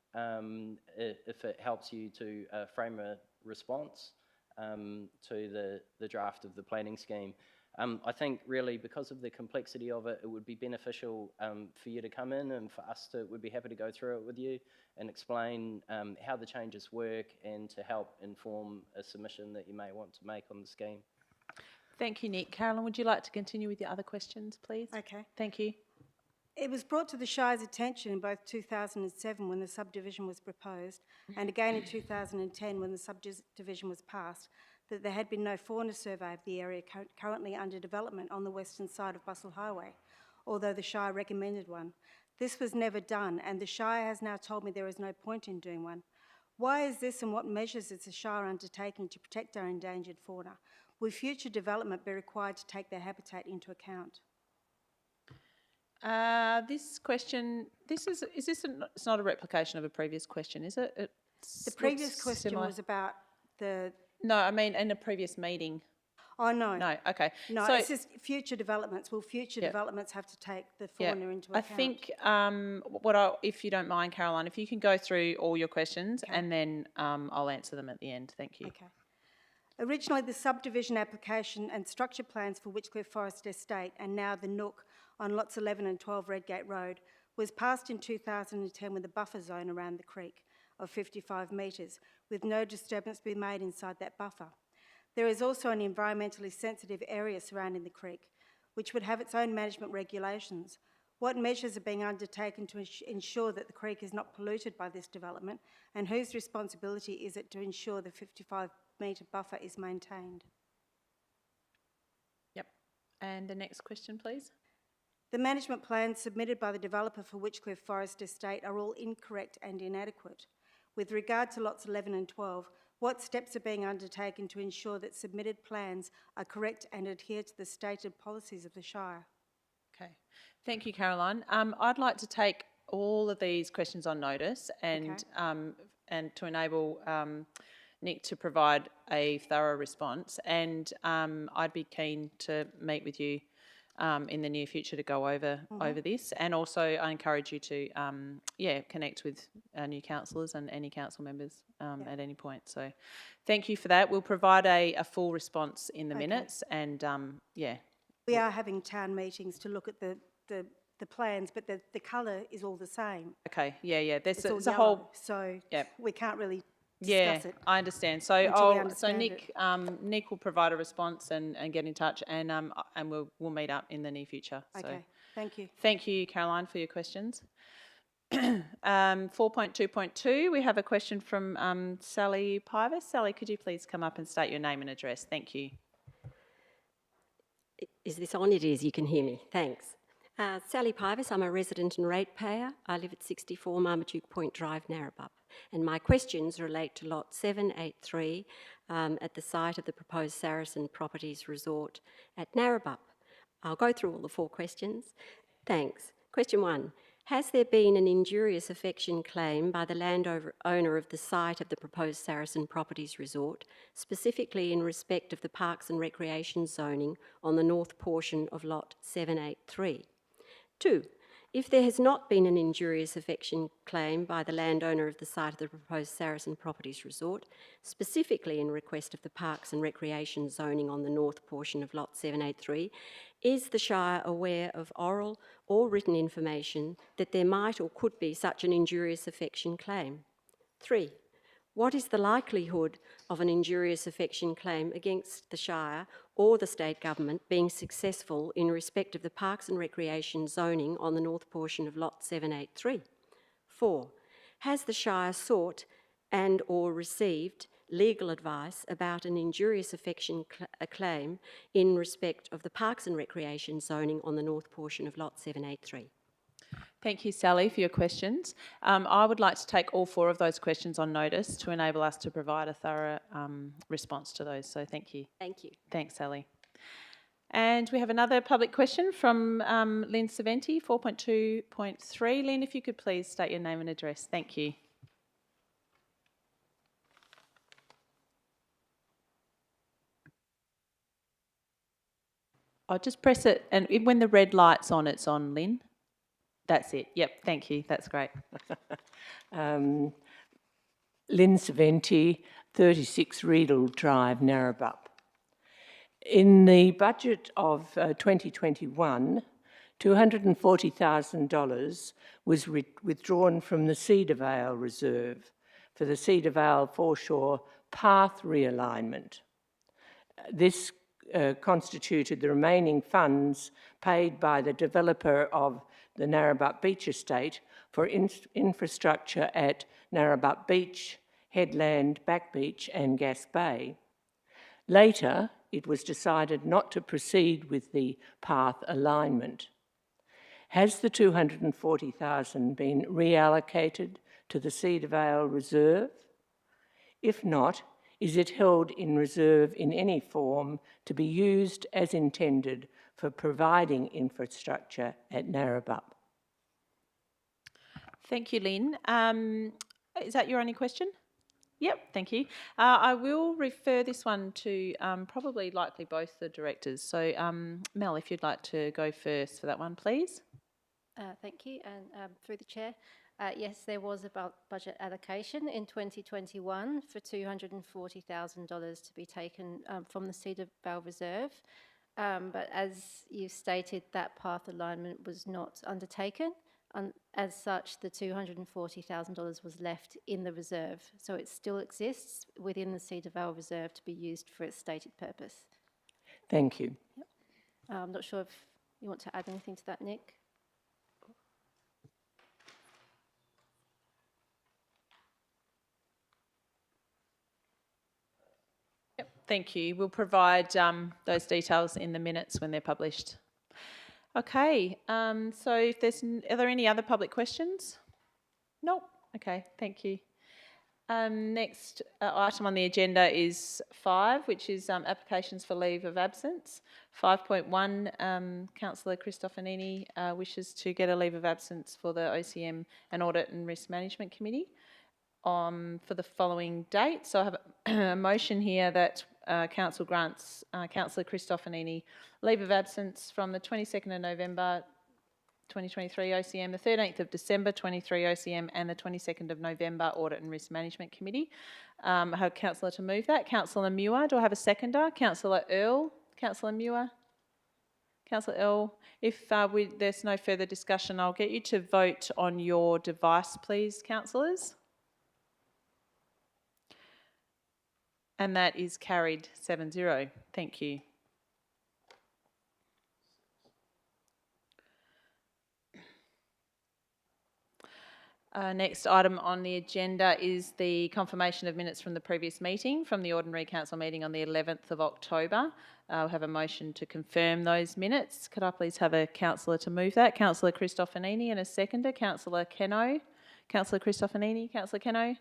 if it helps you to frame a response to the draft of the planning scheme. I think really because of the complexity of it, it would be beneficial for you to come in and for us to, we'd be happy to go through it with you and explain how the changes work and to help inform a submission that you may want to make on the scheme. Thank you, Nick. Carolyn, would you like to continue with your other questions, please? Okay. Thank you. It was brought to the Shire's attention in both 2007 when the subdivision was proposed and again in 2010 when the subdivision was passed that there had been no fauna survey of the area currently under development on the western side of Bustle Highway, although the Shire recommended one. This was never done, and the Shire has now told me there is no point in doing one. Why is this, and what measures is the Shire undertaking to protect our endangered fauna? Will future development be required to take their habitat into account? This question, it's not a replication of a previous question, is it? The previous question was about the... No, I mean in a previous meeting. Oh, no. No, okay. No, So, it's just future developments. Will future developments have to take the fauna into I account? think if you don't mind, Caroline, if you can go through all your questions and then I'll answer them at the end. Thank you. Okay. Originally, the subdivision application and structure plans for Witchcliff Forest Estate, and now the Nook on lots 11 and 12 Redgate Road, was passed in 2010 with a buffer zone around the creek of 55 metres, with no disturbance being made inside that buffer. There is also an environmentally sensitive area surrounding the creek, which would have its own management regulations. What measures are being undertaken to ensure that the creek is not polluted by this development, and whose responsibility is it to ensure the 55-metre buffer is maintained? Yep. And the next question, please. The management plans submitted by the developer for Witchcliff Forest Estate are all incorrect and inadequate. With regard to lots 11 and 12, what steps are being undertaken to ensure that submitted plans are correct and adhere to the stated policies of the Shire? Okay. Thank you, Caroline. I'd like to take all of these questions on notice and to enable Nick to provide a thorough response. And I'd be keen to meet with you in the near future to go over this. And also I encourage you to connect with our new councillors and any council members at any point. So thank you for that. We'll provide a full response in the minutes and We are having town meetings to look at the plans, but the colour is all the same. Okay, there's It's all a yellow, whole... so we can't really Yeah, discuss it. I understand. So until we understand Nick, it. Nick will provide a response and get in touch, and we'll meet up in the near future. So Okay, thank you. thank you, Caroline, for your questions. 4.2.2, we have a question from Sally Pivus. Sally, could you please come up and state your name and address? Thank you. Is this on? It is. You can hear me. Thanks. Sally Pivus, I'm a resident and ratepayer. I live at 64 Marmaduke Point Drive, Narrabeen. And my questions relate to lot 783 at the site of the proposed Saracen Properties Resort at Narrabeen. I'll go through all the 4 questions. Thanks. Question 1. Has there been an injurious affection claim by the landowner of the site of the proposed Saracen Properties Resort, specifically in respect of the Parks and Recreation zoning on the north portion of lot 783? 2. If there has not been an injurious affection claim by the landowner of the site of the proposed Saracen Properties Resort, specifically in request of the Parks and Recreation zoning on the north portion of lot 783, is the Shire aware of oral or written information that there might or could be such an injurious affection claim? 3. What is the likelihood of an injurious affection claim against the Shire or the state government being successful in respect of the Parks and Recreation zoning on the north portion of lot 783? 4. Has the Shire sought and or received legal advice about an injurious affection claim in respect of the Parks and Recreation zoning on the north portion of lot 783? Thank you, Sally, for your questions. I would like to take all 4 of those questions on notice to enable us to provide a thorough response to those. So thank you. Thank you. Thanks, Sally. And we have another public question from Lynn Saventi, 4.2.3. Lynn, if you could please state your name and address. Thank you. I'll just press it, and when the red light's on, it's on, Lynn. That's it. Yep, thank you. That's great. Lynn Saventi, 36 Riedel Drive, Narrabeen. In the budget of 2021, $240,000 was withdrawn from the Cedar Vale Reserve for the Cedar Vale foreshore path realignment. This constituted the remaining funds paid by the developer of the Narrabeen Beach Estate for infrastructure at Narrabeen Beach, Headland, Back Beach and Gas Bay. Later, it was decided not to proceed with the path alignment. Has the $240,000 been reallocated to the Cedar Vale Reserve? If not, is it held in reserve in any form to be used as intended for providing infrastructure at Narrabeen? Thank you, Lynn. Is that your only question? Yep, thank you. I will refer this one to probably likely both the directors. So, Mel, if you'd like to go first for that one, please. Thank you, and through the chair. Yes, there was about budget allocation in 2021 for $240,000 to be taken from the Cedar Vale Reserve. But as you stated, that path alignment was not undertaken. As such, the $240,000 was left in the reserve. So it still exists within the Cedar Vale Reserve to be used for its stated purpose. Thank you. Yep. I'm not sure if you want to add anything to that, Nick. Yep, thank you. We'll provide those details in the minutes when they're published. Okay, so if are there any other public questions? No? Okay, thank you. Next item on the agenda is 5, which is applications for leave of absence. 5.1, Councillor Cristofanini wishes to get a leave of absence for the OCM and Audit and Risk Management Committee for the following date. So I have a motion here that Council grants Councillor Cristofanini leave of absence from the 22nd of November 2023 OCM, the 13th of December 23 OCM and the 22nd of November Audit and Risk Management Committee. I have a councillor to move that. Councillor Muir, do I have a seconder? Councillor Earl. Councillor Muir. Councillor Earl, if there's no further discussion, I'll get you to vote on your device, please, councillors. And that is carried 7-0. Thank you. Next item on the agenda is the confirmation of minutes from the previous meeting, from the Ordinary Council meeting on the 11th of October. I'll have a motion to confirm those minutes. Could I please have a councillor to move that? Councillor Cristofanini and a seconder. Councillor Keno. Councillor Cristofanini. Councillor Keno.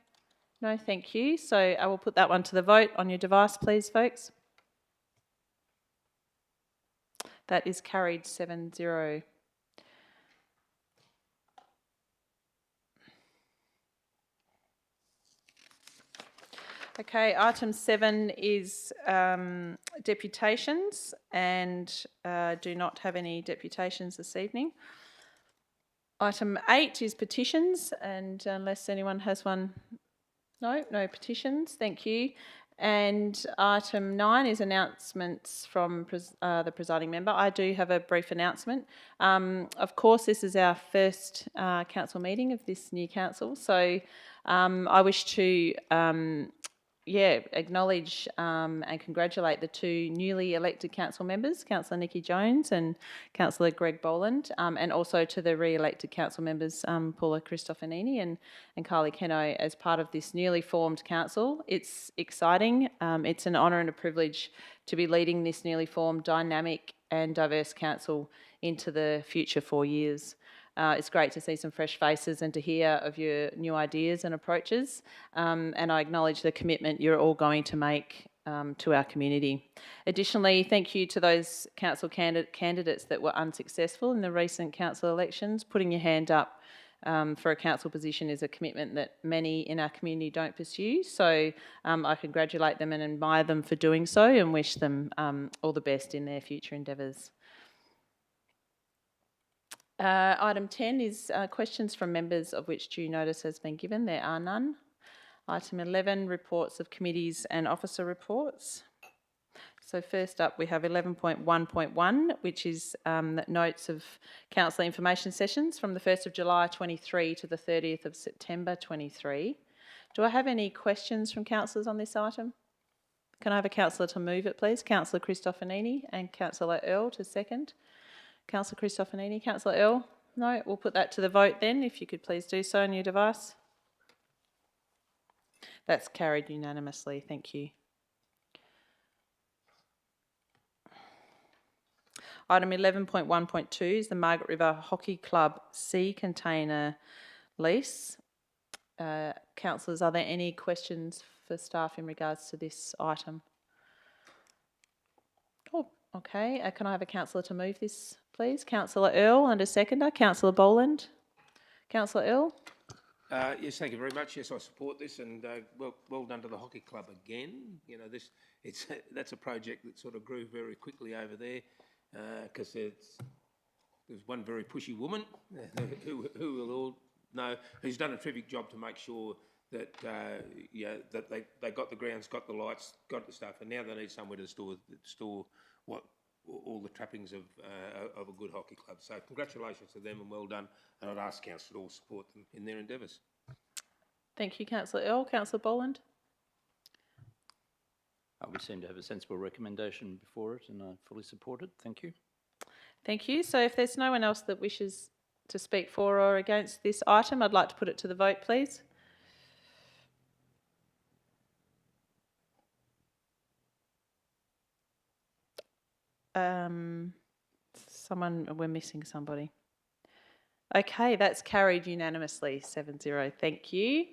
No, thank you. So I will put that one to the vote on your device, please, folks. That is carried 7-0. Okay, item 7 is deputations, and do not have any deputations this evening. Item 8 is petitions, and unless anyone has one, no petitions, thank you. And item 9 is announcements from the presiding member. I do have a brief announcement. Of course, this is our first council meeting of this new council, so I wish to acknowledge and congratulate the 2 newly elected council members, Councillor Nikki Jones and Councillor Greg Boland, and also to the re-elected council members, Paula Cristofanini and Carly Keno, as part of this newly formed council. It's exciting. It's an honour and a privilege to be leading this newly formed dynamic and diverse council into the future 4 years. It's great to see some fresh faces and to hear of your new ideas and approaches, and I acknowledge the commitment you're all going to make to our community. Additionally, thank you to those council candidates that were unsuccessful in the recent council elections. Putting your hand up for a council position is a commitment that many in our community don't pursue, so I congratulate them and admire them for doing so and wish them all the best in their future endeavours. Item 10 is questions from members, of which due notice has been given. There are none. Item 11, reports of committees and officer reports. So first up we have 11.1.1, which is notes of council information sessions from the 1st of July 23 to the 30th of September 23. Do I have any questions from councillors on this item? Can I have a councillor to move it, please? Councillor Cristofanini and Councillor Earl to second. Councillor Cristofanini. Councillor Earl? No, we'll put that to the vote then, if you could please do so on your device. That's carried unanimously, thank you. Item 11.1.2 is the Margaret River Hockey Club sea container lease. Councillors, are there any questions for staff in regards to this item? Oh, okay. Can I have a councillor to move this, please? Councillor Earl and a seconder. Councillor Boland. Councillor Earl. Yes, thank you very much. Yes, I support this, and well done to the hockey club again. You know, that's a project that sort of grew very quickly over there, because there's one very pushy woman who will all know, who's done a terrific job to make sure that that they got the grounds, got the lights, got the stuff, and now they need somewhere to store all the trappings of a good hockey club. So congratulations to them and well done, and I'd ask council to all support them in their endeavours. Thank you, Councillor Earl. Councillor Boland. We seem to have a sensible recommendation before it, and I fully support it. Thank you. Thank you. So if there's no one else that wishes to speak for or against this item, I'd like to put it to the vote, please. We're missing somebody. Okay, that's carried unanimously, 7-0. Thank you.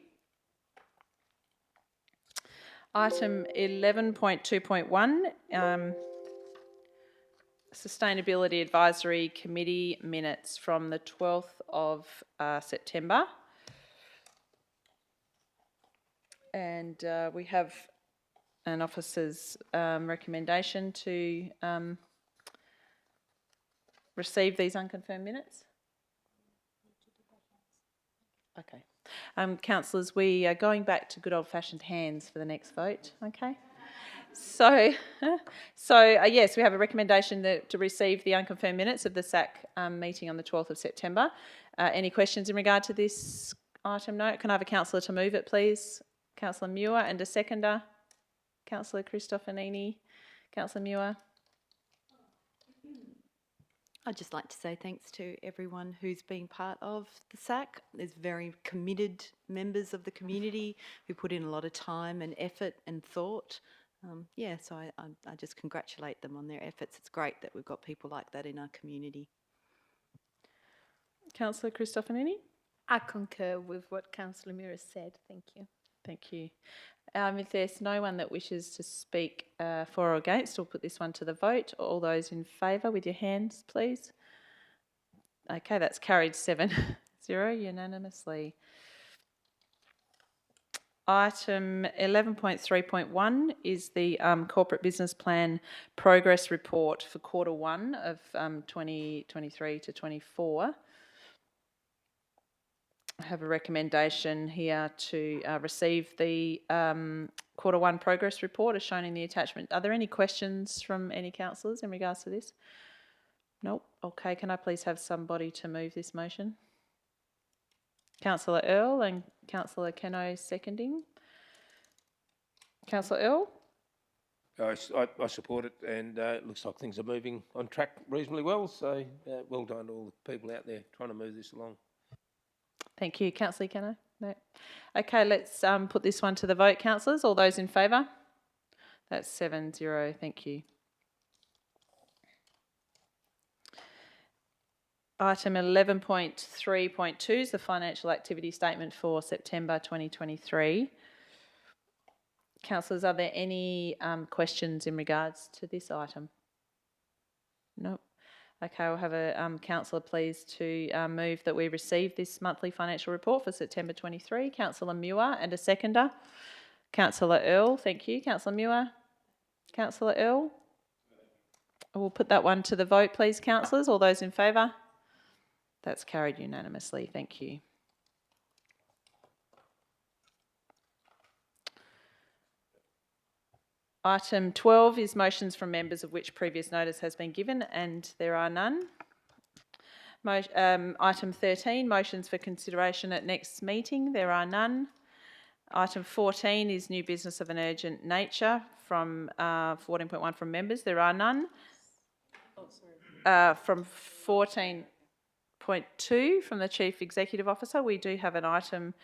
Item 11.2.1, Sustainability Advisory Committee minutes from the 12th of September. And we have an officer's recommendation to receive these unconfirmed minutes. Okay. Councillors, we are going back to good old-fashioned hands for the next vote, okay? So yes, we have a recommendation to receive the unconfirmed minutes of the SAC meeting on the 12th of September. Any questions in regard to this item? No. Can I have a councillor to move it, please? Councillor Muir, and a seconder. Councillor Cristofanini. Councillor Muir. I'd just like to say thanks to everyone who's been part of the SAC. There's very committed members of the community who put in a lot of time and effort and thought. So I just congratulate them on their efforts. It's great that we've got people like that in our community. Councillor Cristofanini? I concur with what Councillor Muir has said. Thank you. Thank you. If there's no one that wishes to speak for or against, we'll put this one to the vote. All those in favour with your hands, please. Okay, that's carried 7-0 unanimously. Item 11.3.1 is the Corporate Business Plan Progress Report for Q1 of 2023 to 24. I have a recommendation here to receive the Q1 progress report as shown in the attachment. Are there any questions from any councillors in regards to this? Nope. Okay, can I please have somebody to move this motion? Councillor Earl and Councillor Keno seconding. Councillor Earl? I support it, and it looks like things are moving on track reasonably well, so well done to all the people out there trying to move this along. Thank you. Councillor Keno? No. Okay, let's put this one to the vote, councillors. All those in favour? That's 7-0. Thank you. Item 11.3.2 is the financial activity statement for September 2023. Councillors, are there any questions in regards to this item? No. Okay, I'll have a councillor please to move that we receive this monthly financial report for September 23. Councillor Muir, and a seconder. Councillor Earl, thank you. Councillor Muir. Councillor Earl. We'll put that one to the vote, please, councillors. All those in favour? That's carried unanimously. Thank you. Item 12 is motions from members of which previous notice has been given, and there are none. Item 13, motions for consideration at next meeting. There are none. Item 14 is new business of an urgent nature from 14.1 from members. There are none. From 14.2 from the Chief Executive Officer, we do have an item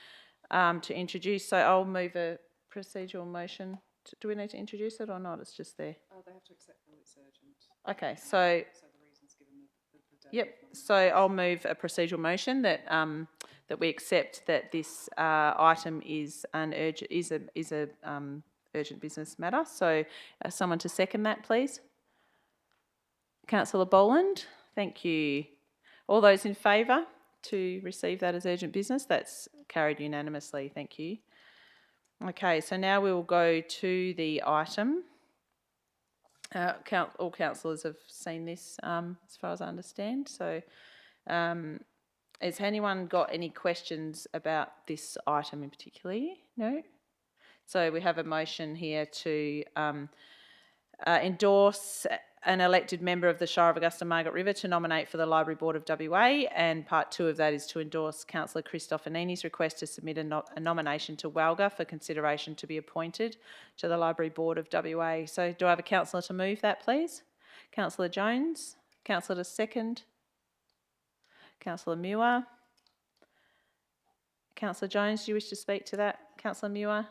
to introduce, so I'll move a procedural motion. Do we need to introduce it or not? It's just there. Oh, they have to accept that it's urgent. Okay, so Yep, so I'll move a procedural motion that that we accept that this item is an urgent urgent business matter. So someone to second that, please. Councillor Boland, thank you. All those in favour to receive that as urgent business? That's carried unanimously, thank you. Okay, so now we will go to the item. All councillors have seen this as far as I understand. So has anyone got any questions about this item in particular? No? So we have a motion here to endorse an elected member of the Shire of Augusta Margaret River to nominate for the Library Board of WA, and part 2 of that is to endorse Councillor Christofanini's request to submit a nomination to WALGA for consideration to be appointed to the Library Board of WA. So do I have a councillor to move that, please? Councillor Jones. Councillor to second. Councillor Muir. Councillor Jones, do you wish to speak to that? Councillor Muir.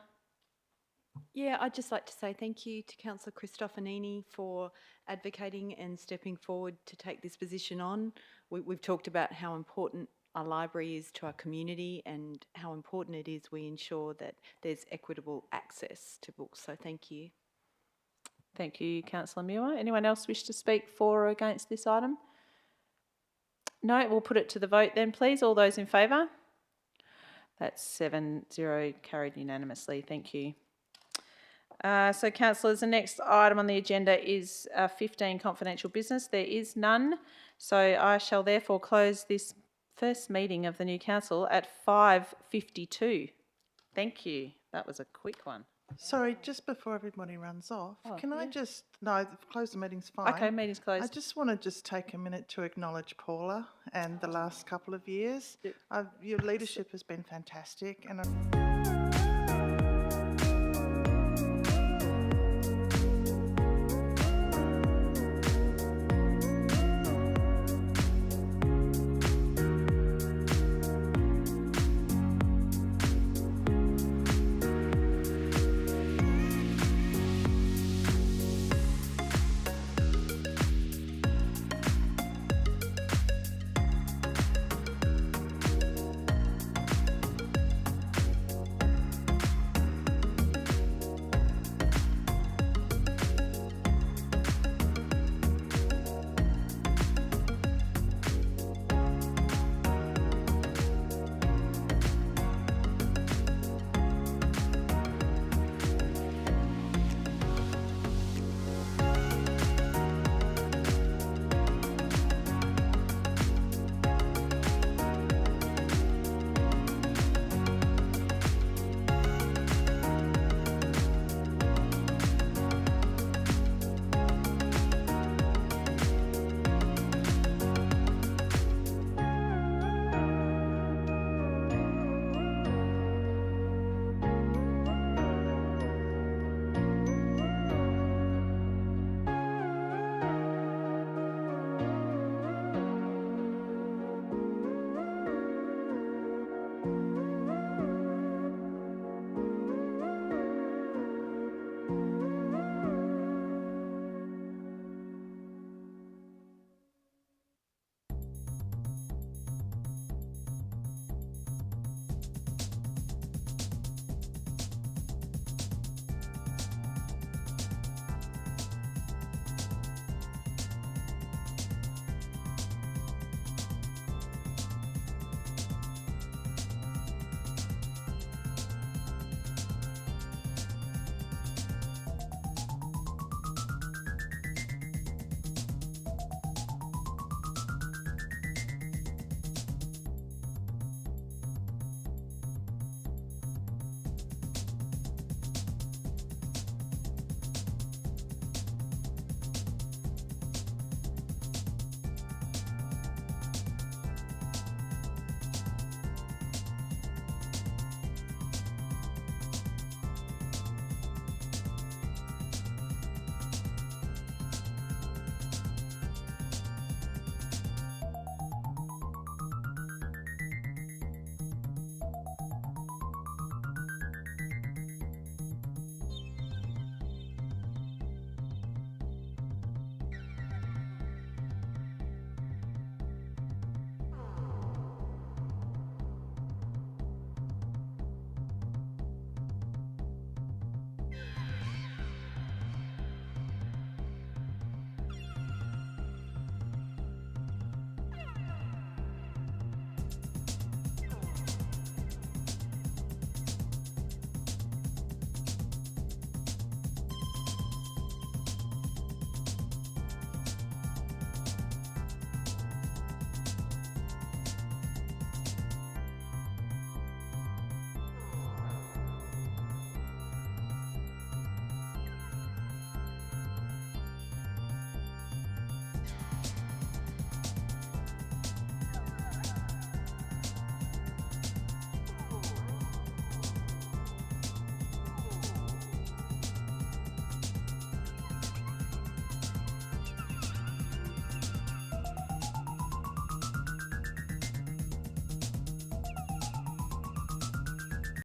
Yeah, I'd just like to say thank you to Councillor Christofanini for advocating and stepping forward to take this position on. We've talked about how important our library is to our community and how important it is we ensure that there's equitable access to books. So thank you. Thank you, Councillor Muir. Anyone else wish to speak for or against this item? No, we'll put it to the vote then, please. All those in favour? That's 7-0, carried unanimously. Thank you. So, councillors, the next item on the agenda is 15 confidential business. There is none. So I shall therefore close this first meeting of the new council at 5:52. Thank you. That was a quick one. Sorry, just before everybody runs off, can I just... No, close the meeting's fine. Okay, meeting's closed. I just want to take a minute to acknowledge Paula and the last couple of years. Your leadership has been fantastic, and